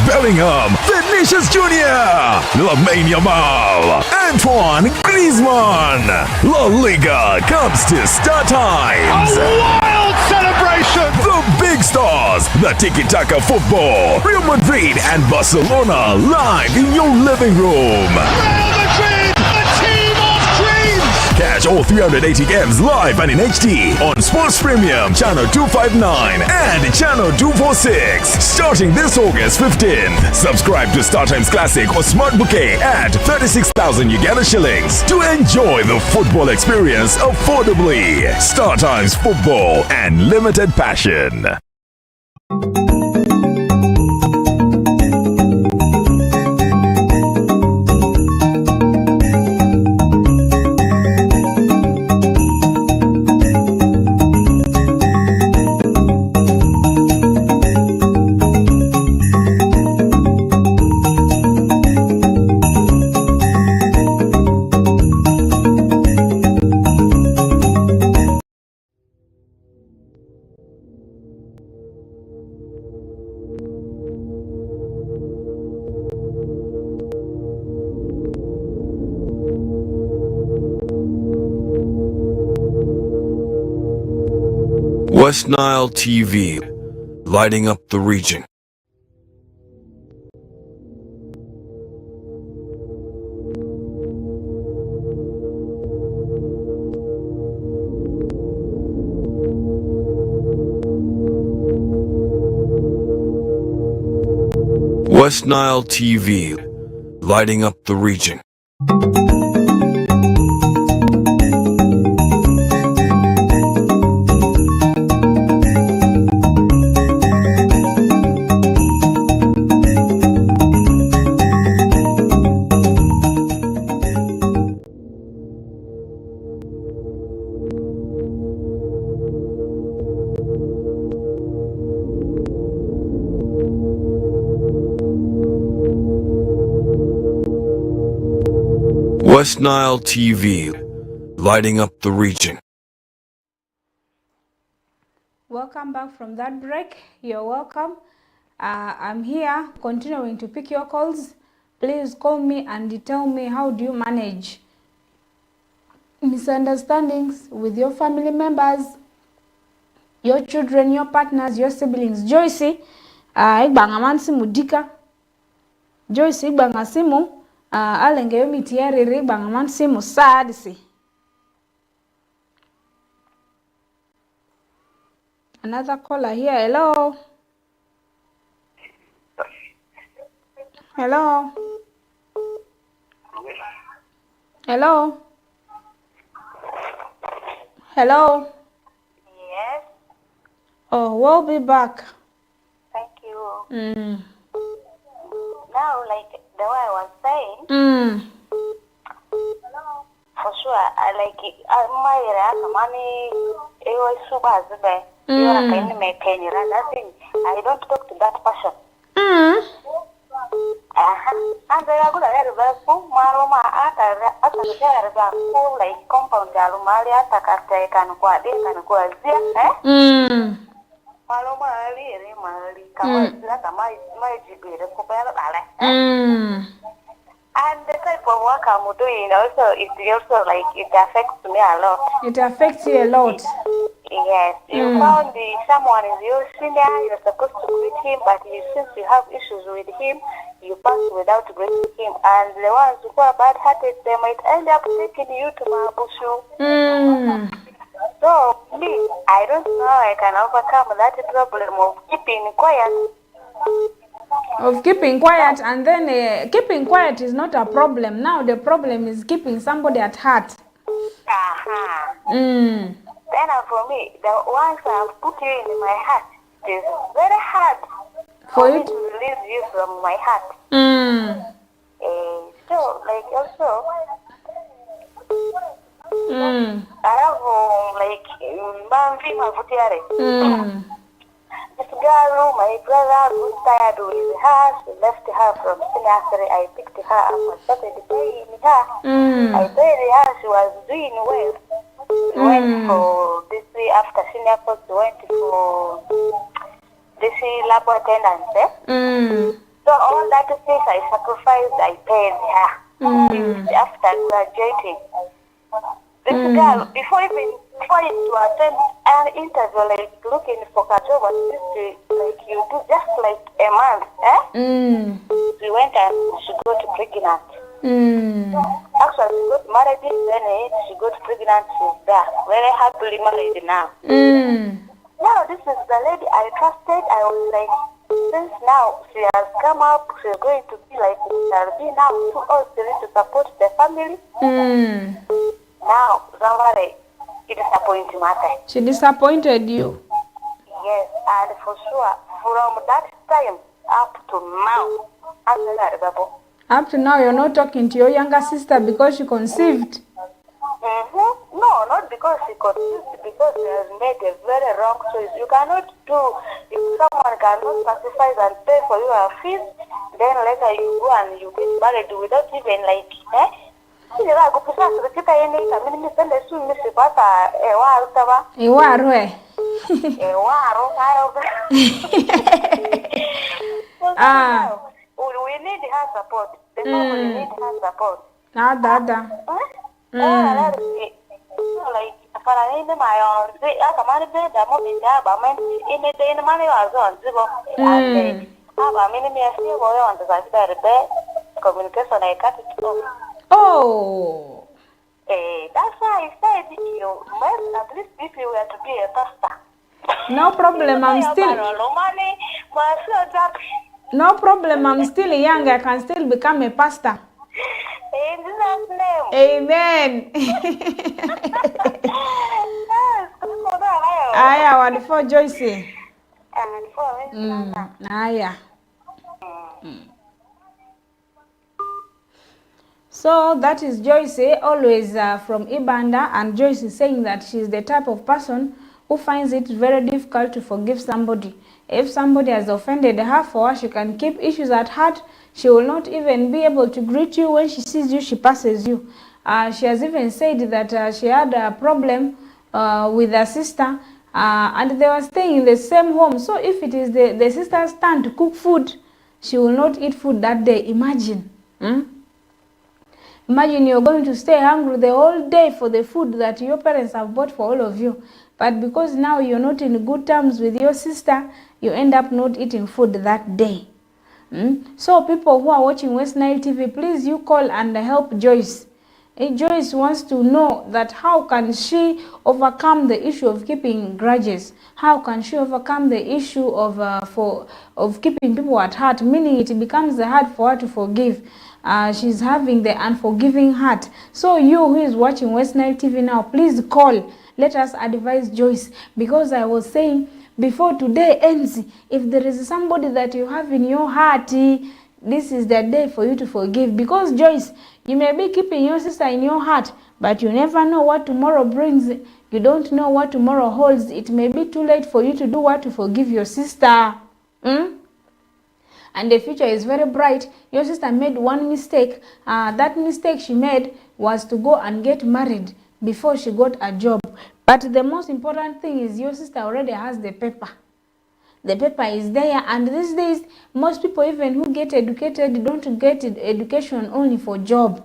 Bellingham, Vinicius Jr., Lamine Yamal, Antoine Griezmann. La Liga comes to Star Times. A wild celebration! The big stars, the tiki-taka football, Real Madrid and Barcelona live in your living room. Real Madrid, a team of dreams! Catch all 380 games live and in HD on Sports Premium Channel 259 and Channel 246 starting this August 15th. Subscribe to StarTimes Classic or Smart Bouquet at 36,000 Uganda shillings to enjoy the football experience affordably. StarTimes Football and limited passion. West Nile TV, lighting up the region. West Nile TV, lighting up the region. West Nile TV, lighting up the region. Welcome back from that break. You're welcome. I'm here continuing to pick your calls. Please call me and tell me how do you manage misunderstandings with your family members, your children, your partners, your siblings. Joyce, igbanga mansimu dika. Joyce igbanga simu, alenge yomitiyerere igbanga mansimu sadisi. Another caller here. Hello. Hello. Hello. Hello. Yes. Oh, we'll be back. Thank you. Now, like the way I was saying, for sure, I like it. My money, it was super bad. You are kind of making it. I don't talk to that person. And they are good at it. Maroma at like compound Alumaria, Takate, can go a day, can go a zia. Maloma, really, my GB, the Copel. And the type of work I'm doing also, it also like it affects me a lot. It affects you a lot. Yes, you found someone is your senior, you're supposed to greet him, but since you have issues with him, you pass without greeting him. And the ones who are bad-hearted, they might end up taking you to Mabushu. So, me, I don't know how I can overcome that problem of keeping quiet. And then keeping quiet is not a problem. Now the problem is keeping somebody at heart. Then for me, the ones I've put you in my heart, it is very hard for me to release you from my heart. So, like also, I have like this girl, my brother, was tired with her. She left her from nursery. I picked her up and started paying her. I paid her. She was doing well. We went for this after senior course. We went for this lab attendance. So all that things I sacrificed, I paid her. After graduating, this girl, before to attend an interview, like looking for a job, like you do just like a month, she went and she got pregnant. Actually, she got married, then she got pregnant. She's there, very happily married now. Now this is the lady I trusted. I was like, since now she has come up, she's going to be like, she'll be now too old to support the family. Now, somebody, it disappointed me. She disappointed you? Yes, and for sure, from that time up to now, up to now, you're not talking to your younger sister because she conceived? No, not because she conceived, because she has made a very wrong choice. You cannot do, if someone cannot sacrifice and pay for your fees, then later you go and you get married without even like, we need her support. The family need her support. Like, for I need my own, I command the moment in the money was on Zibo. On the communication, I cut it off. Oh. That's why I said you must, at least if you were to be a pastor. No problem, No problem, I'm still young, I can still become a pastor. In Jesus' name. Amen. Aya, what for Joyce? And for Aya. So that is Joyce, always from Ibanda, and Joyce is saying that she's the type of person who finds it very difficult to forgive somebody. If somebody has offended her, for her, she can keep issues at heart. She will not even be able to greet you. When she sees you, she passes you. She has even said that she had a problem with her sister. and they were staying in the same home. So if it is the sister's turn to cook food, she will not eat food that day. Imagine. Imagine you're going to stay hungry the whole day for the food that your parents have bought for all of you. But because now you're not in good terms with your sister, you end up not eating food that day. So people who are watching West Nile TV, please you call and help Joyce. Joyce wants to know that how can she overcome the issue of keeping grudges? How can she overcome the issue of keeping people at heart, meaning it becomes hard for her to forgive. She's having the unforgiving heart. So you who is watching West Nile TV now, please call. Let us advise Joyce, because I was saying before today ends, if there is somebody that you have in your heart, this is the day for you to forgive. Because Joyce, you may be keeping your sister in your heart, but you never know what tomorrow brings. You don't know what tomorrow holds. It may be too late for you to do what? To forgive your sister. And the future is very bright. Your sister made one mistake. That mistake she made was to go and get married before she got a job. But the most important thing is your sister already has the paper. The paper is there, and these days most people even who get educated don't get education only for job.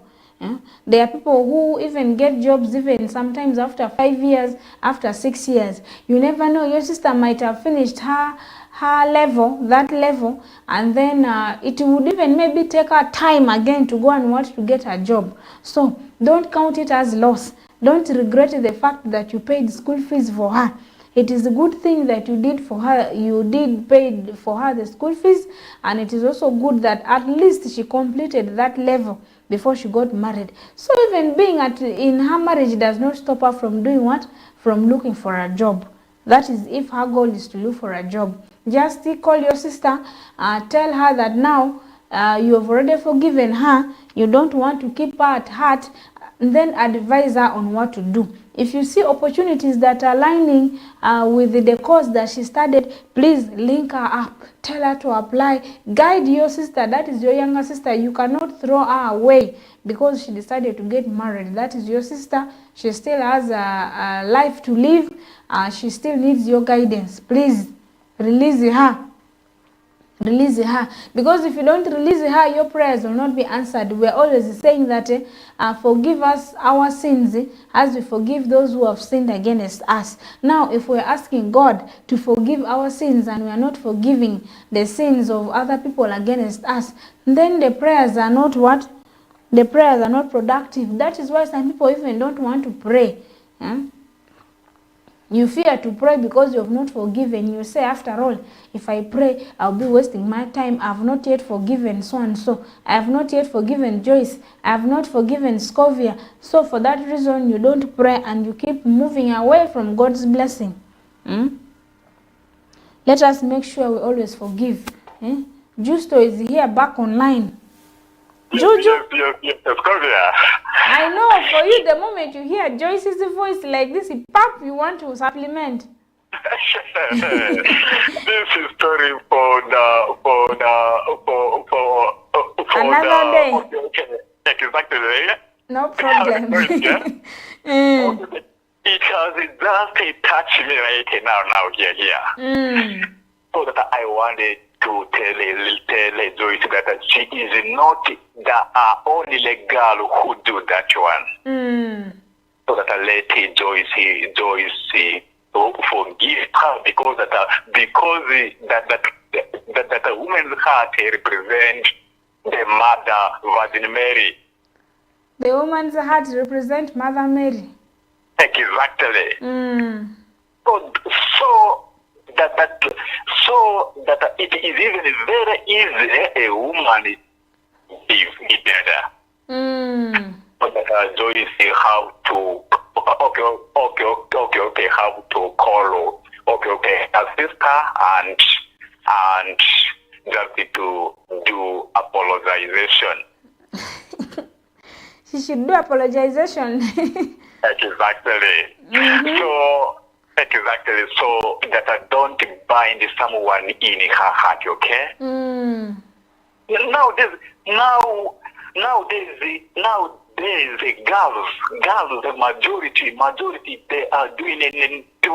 There are people who even get jobs even sometimes after 5 years, after 6 years. You never know, your sister might have finished her level, that level, and then it would even maybe take her time again to go and want to get a job. So don't count it as loss. Don't regret the fact that you paid school fees for her. It is a good thing that you did for her. You did pay for her the school fees, and it is also good that at least she completed that level before she got married. So even being in her marriage does not stop her from doing what? From looking for a job. That is if her goal is to look for a job. Just call your sister, tell her that now you have already forgiven her, you don't want to keep her at heart, and then advise her on what to do. If you see opportunities that are aligning with the course that she studied, please link her up. Tell her to apply. Guide your sister. That is your younger sister. You cannot throw her away because she decided to get married. That is your sister. She still has a life to live. She still needs your guidance. Please release her. Release her, because if you don't release her, your prayers will not be answered. We are always saying that forgive us our sins as we forgive those who have sinned against us. Now if we're asking God to forgive our sins and we are not forgiving the sins of other people against us, then the prayers are not what? The prayers are not productive. That is why some people even don't want to pray. You fear to pray because you have not forgiven. You say, after all, if I pray, I'll be wasting my time. I have not yet forgiven so and so. I have not yet forgiven Joyce. I have not forgiven Scovia. So for that reason, you don't pray and you keep moving away from God's blessing. Let us make sure we always forgive. Justo is here back online. Juju. Scovia. I know, for you, the moment you hear Joyce's voice like this, pop, you want to supplement. This is story for another day. Okay. Exactly. No problem. It has just touched me right now here. So that I wanted to tell Joyce that she is not the only girl who do that one. So that let Joyce to forgive her because that a woman's heart represents the mother Virgin Mary. The woman's heart represents Mother Mary. Exactly. So that it is even very easy a woman be better. But Joyce how to how to call her sister and just to do apologization. She should do apologization. Exactly. So that don't bind someone in her heart, okay? Nowadays, the girls, the majority, they are doing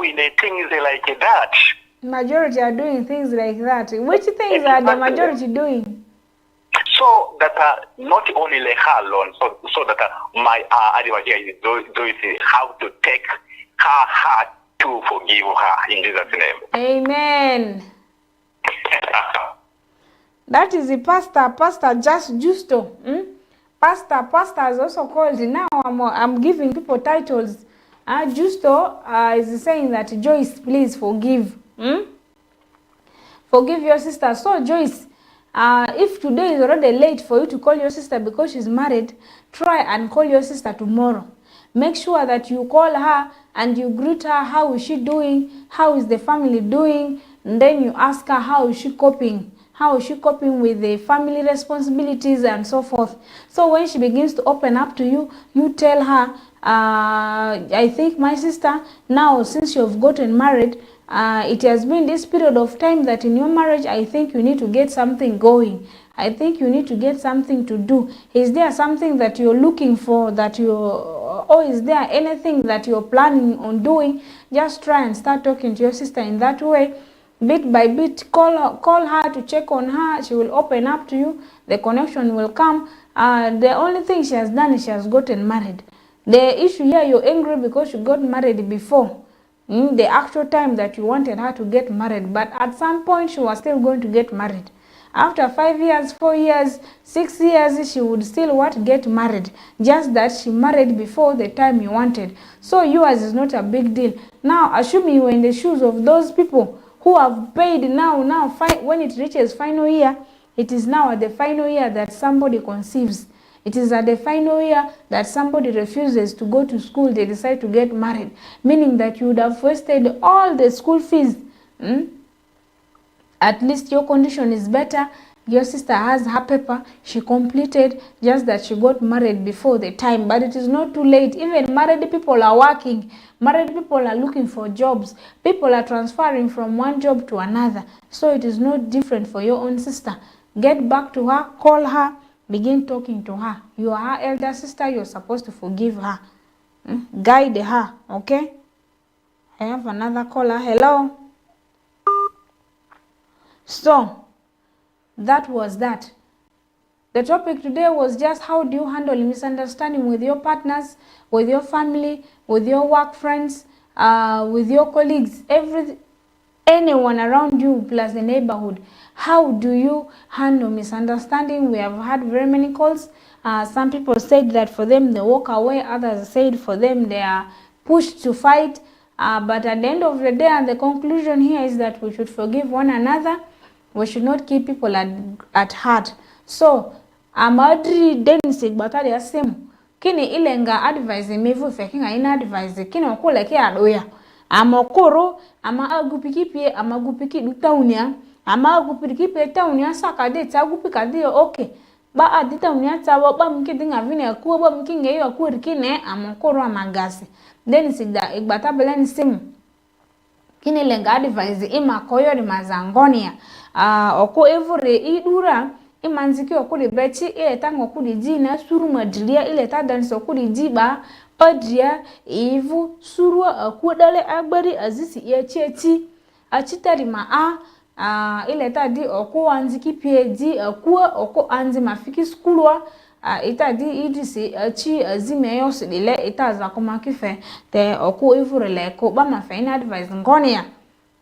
doing things like that. Majority are doing things like that. Which things are the majority doing? So that not only her alone, so that my advice here is how to take her heart to forgive her in Jesus' name. Amen. That is the Pastor Just Justo. Pastor is also called. Now I'm giving people titles. Justo is saying that Joyce, please forgive. Forgive your sister. So Joyce, if today is already late for you to call your sister because she's married, try and call your sister tomorrow. Make sure that you call her and you greet her. How is she doing? How is the family doing? And then you ask her how is she coping. How is she coping with the family responsibilities and so forth. So when she begins to open up to you, you tell her, I think my sister, now since you've gotten married, it has been this period of time that in your marriage, I think you need to get something going. I think you need to get something to do. Is there something that you're looking for that or is there anything that you're planning on doing? Just try and start talking to your sister in that way. Bit by bit, call her to check on her. She will open up to you. The connection will come. The only thing she has done is she has gotten married. The issue here, you're angry because you got married before. The actual time that you wanted her to get married. But at some point, she was still going to get married. After 5 years, 4 years, 6 years, she would still get married. Just that she married before the time you wanted. So yours is not a big deal. Now, assuming you were in the shoes of those people who have paid now, when it reaches final year, it is now at the final year that somebody conceives. It is at the final year that somebody refuses to go to school, they decide to get married. Meaning that you would have wasted all the school fees. At least your condition is better. Your sister has her paper. She completed, just that she got married before the time. But it is not too late. Even married people are working. Married people are looking for jobs. People are transferring from one job to another. So it is not different for your own sister. Get back to her, call her, begin talking to her. You are her elder sister. You're supposed to forgive her. Guide her, okay? I have another caller. Hello? So, that was that. The topic today was just how do you handle misunderstanding with your partners, with your family, with your work friends, with your colleagues, anyone around you plus the neighborhood. How do you handle misunderstanding? We have had very many calls. Some people said that for them they walk away. Others said for them they are pushed to fight. But at the end of the day, and the conclusion here is that we should forgive one another. We should not keep people at heart. So, amadri denisi batali ya simu. Kini ilenga advise mevu fekinga ina advise. Kini wakule kia adoya. Ama koro, ama agupikipie, ama agupiki dutaunia. Ama agupikipie taunia sakade, tagupika diyo okay. Ba adita unia tawa, ba mkidi nga vini ya kuwa, ba mkinge yu ya kuwa rikine, ama koro ama gasi. Denisi da igbatabele simu. Kini lenga advise ima koyo ni mazangonia. Oko evore idura imanziki okuli bechi ileta ngokuli jina suru madria ileta dansi okuli jiba odria ivu surua akudale agbari azisi yecheti achitari ileta di oko anziki pieji akua oko anzi mafiki skulwa ita di idisi achi azime yos dile ita zakoma kife te oko evore leko ba mafina advice ngonia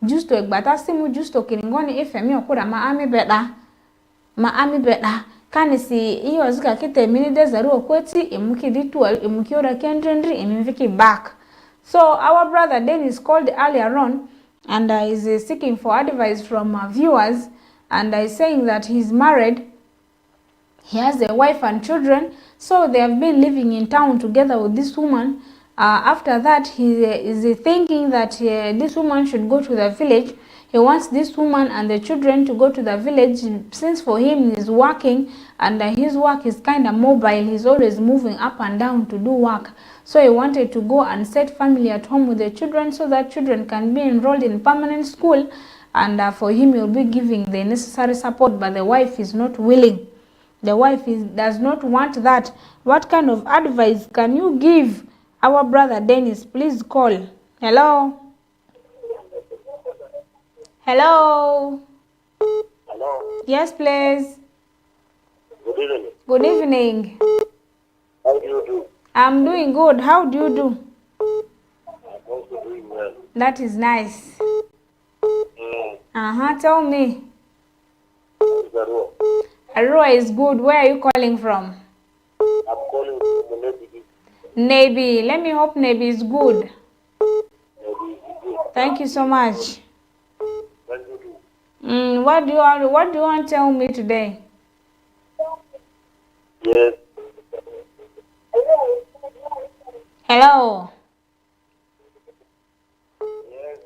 justo egbata simu justo kiringoni ifemi okura maami beda kanisi iyo zika kite mini dezaru okweti imuki ditual imuki ora kendrendri imiviki back. So our brother Dennis called earlier on and is seeking for advice from viewers, and is saying that he's married, he has a wife and children, so they have been living in town together with this woman. After that, he is thinking that this woman should go to the village. He wants this woman and the children to go to the village, since for him he's working and his work is kind of mobile. He's always moving up and down to do work. So he wanted to go and set family at home with the children so that children can be enrolled in permanent school, and for him he will be giving the necessary support, but the wife is not willing. The wife does not want that. What kind of advice can you give our brother Dennis? Please call. Hello? Hello. Hello. Yes, please. Good evening. Good evening. How do you do? I'm doing good. How do you do? I'm also doing well. That is nice. Mm. Tell me. How's the road? Arua is good. Where are you calling from? I'm calling from the Navy. Navy. Let me hope Navy is good. Navy. Thank you so much. Thank you. What do you want to tell me today? Yes. Hello. Yes,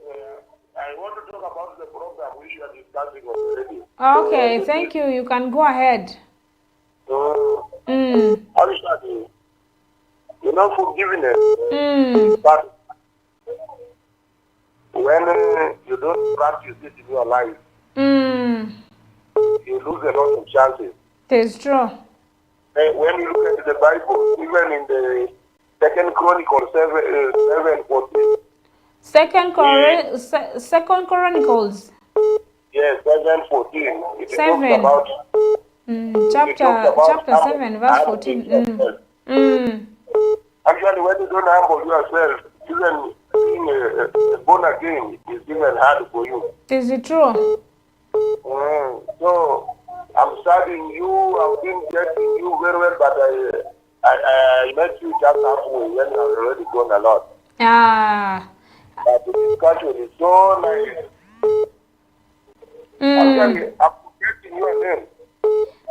I want to talk about the program which you are discussing on the radio. Okay, thank you. You can go ahead. How is that? You know, forgiveness. But when you don't practice it in your life, you lose a lot of chances. It's true. When you look at the Bible, even in the Second Chronicles 7:14. Second Chronicles. Yes, 7:14. It 7. talks about chapter 7, verse 14. Actually, when you don't humble yourself, even being born again is even hard for you. Is it true? So I'm studying you. I've been getting you very well, but I met you just halfway when I've already gone a lot. But the discussion is so nice. Actually, I'm forgetting your name.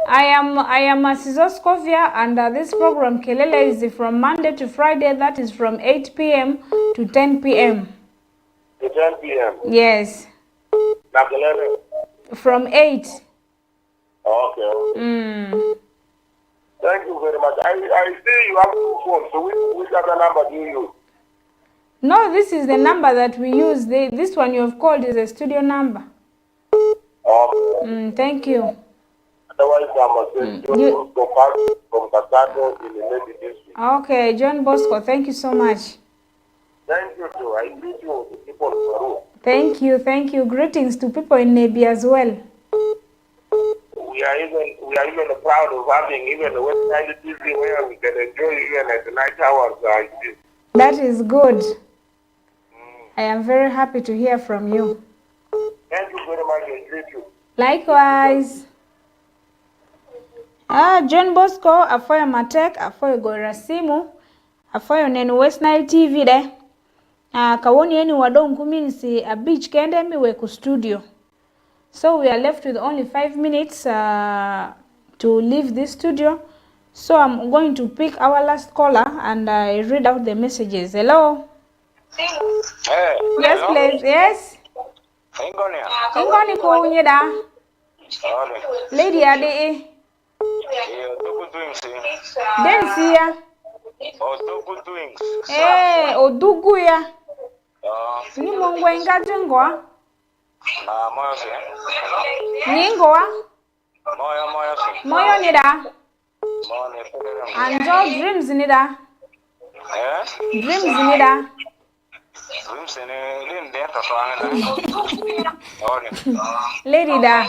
I am Asizo Scovia, and this program Kelele is from Monday to Friday. That is from 8 p.m. to 10 p.m. To 10 p.m. Yes. Now Kelele. From 8. Okay. Thank you very much. I see you have two phones. So which other number do you use? No, this is the number that we use. This one you have called is a studio number. Okay. Thank you. Otherwise, I'm going to pass from Casado in the Navy district. Okay, John Bosco, thank you so much. Thank you too. I greet you, the people of Peru. Thank you. Greetings to people in Navy as well. We are even proud of having even a website TV where we can enjoy even at the night hours like this. That is good. I am very happy to hear from you. Thank you very much. I greet you. Likewise. John Bosco, afoyo Matek, afoyo Gorasimu, afoyo nenu West Nile TV de. Kawoni yeni wadongu minsi a beach kende miwe ku studio. So we are left with only 5 minutes to leave this studio. So I'm going to pick our last caller and read out the messages. Hello? Hey. Yes, Hello? please. Yes? Ingoni kuunyida. Lady Ade. Densia. Odugu ya. Ni mongwe ngajengwa. Nyingwa. Moyo nida. Anjo dreams nida. Dreams nida. Lady da.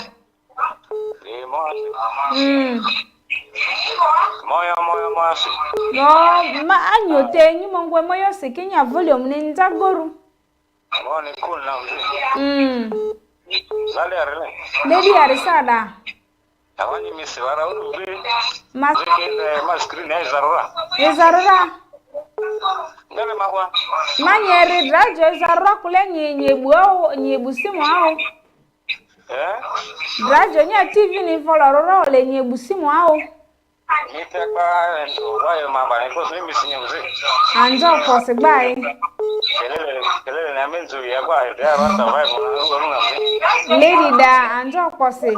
No, ma anyote nyi mongwe moyo sikinya volume ni nzagoru. Lady arisada. Awani misiwara unubi. Screen Izarura. Ngale mahwa. Manyeri drajo izarura kule nyebu simu hao. Drajo nya TV ni folororo ole nyebu simu hao. Nitakwa ndo wayo mabane ko simi sinyamze. Anjo pose bye. Kelele na menzu ya kwa ya rata wayo ngorunga. Lady da anjo pose.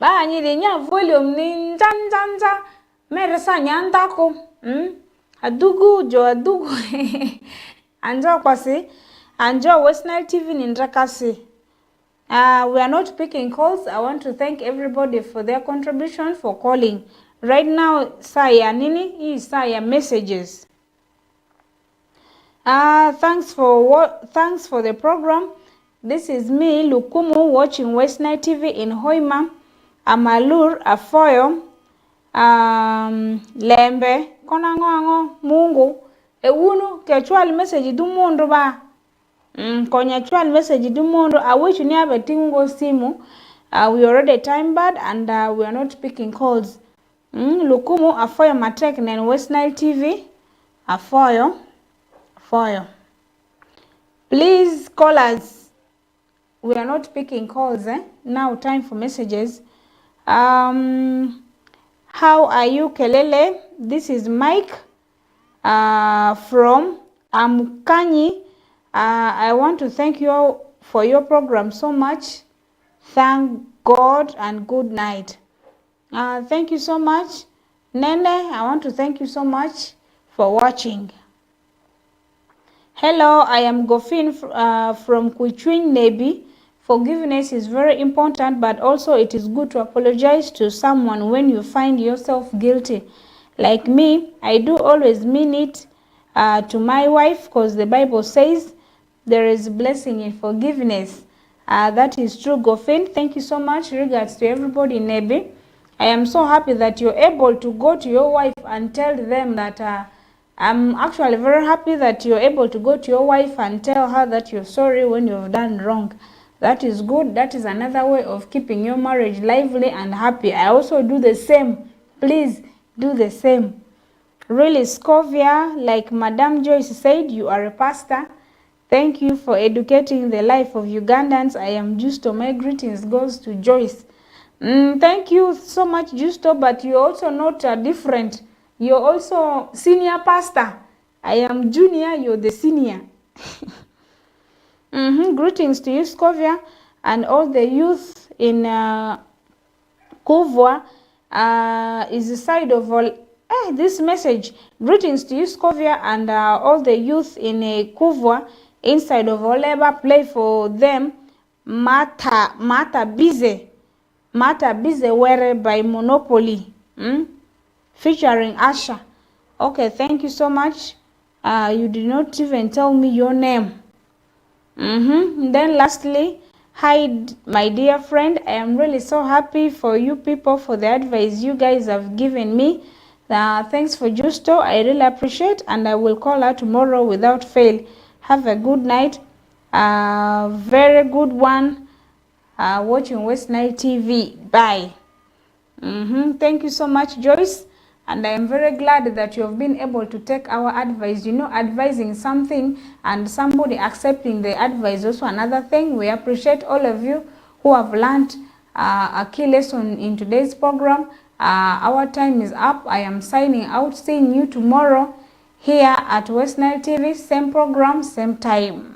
Ba nyiri nya volume ni njanjanja meresa nyandako. Adugu anjo pose. Anjo West Nile TV ni ndrakasi. We are not picking calls. I want to thank everybody for their contribution, for calling. Right now, saya nini? Hii saya messages. Thanks for the program. This is me, Lukumu, watching West Nile TV in Hoima, Amalur, Afoyo, Lembe, Konango, Mungu, Ewunu, Kechwal message du mundo ba. Konya chwal message du mundo. I wish you never tingo simu. We already time bad and we are not picking calls. Lukumu, Afoyo Matek, and West Nile TV, Afoyo. Please call us. We are not picking calls. Now time for messages. How are you, Kelele? This is Mike from Amukanyi. I want to thank you all for your program so much. Thank God and good night. Thank you so much. Nene, I want to thank you so much for watching. Hello, I am Gofin from Kuchwin Nebi. Forgiveness is very important, but also it is good to apologize to someone when you find yourself guilty. Like me, I do always mean it to my wife, because the Bible says there is blessing in forgiveness. That is true, Gofin. Thank you so much. Regards to everybody in Nebi. I am so happy that you're able to go to your wife and tell them that I'm actually very happy that you're able to go to your wife and tell her that you're sorry when you've done wrong. That is good. That is another way of keeping your marriage lively and happy. I also do the same. Please do the same. Really, Scovia, like Madam Joyce said, you are a pastor. Thank you for educating the life of Ugandans. I am Justo. My greetings goes to Joyce. Thank you so much, Justo, but you're also not different. You're also senior pastor. I am junior, you're the senior. Greetings to you, Scovia, and all the youth in Kuvwa is the side of all. This message. Greetings to you, Scovia, and all the youth in Kuvwa inside of Oleba. Play for them. Mata Bize Were by Monopoly. Featuring Asha. Okay, thank you so much. You did not even tell me your name. Then lastly, hi my dear friend, I am really so happy for you people for the advice you guys have given me. Thanks for Justo, I really appreciate, and I will call her tomorrow without fail. Have a good night. Very good one. Watching West Nile TV. Bye. Thank you so much, Joyce. And I am very glad that you have been able to take our advice. You know, advising something and somebody accepting the advice also another thing. We appreciate all of you who have learned a key lesson in today's program. Our time is up. I am signing out. Seeing you tomorrow here at West Nile TV. Same program, same time.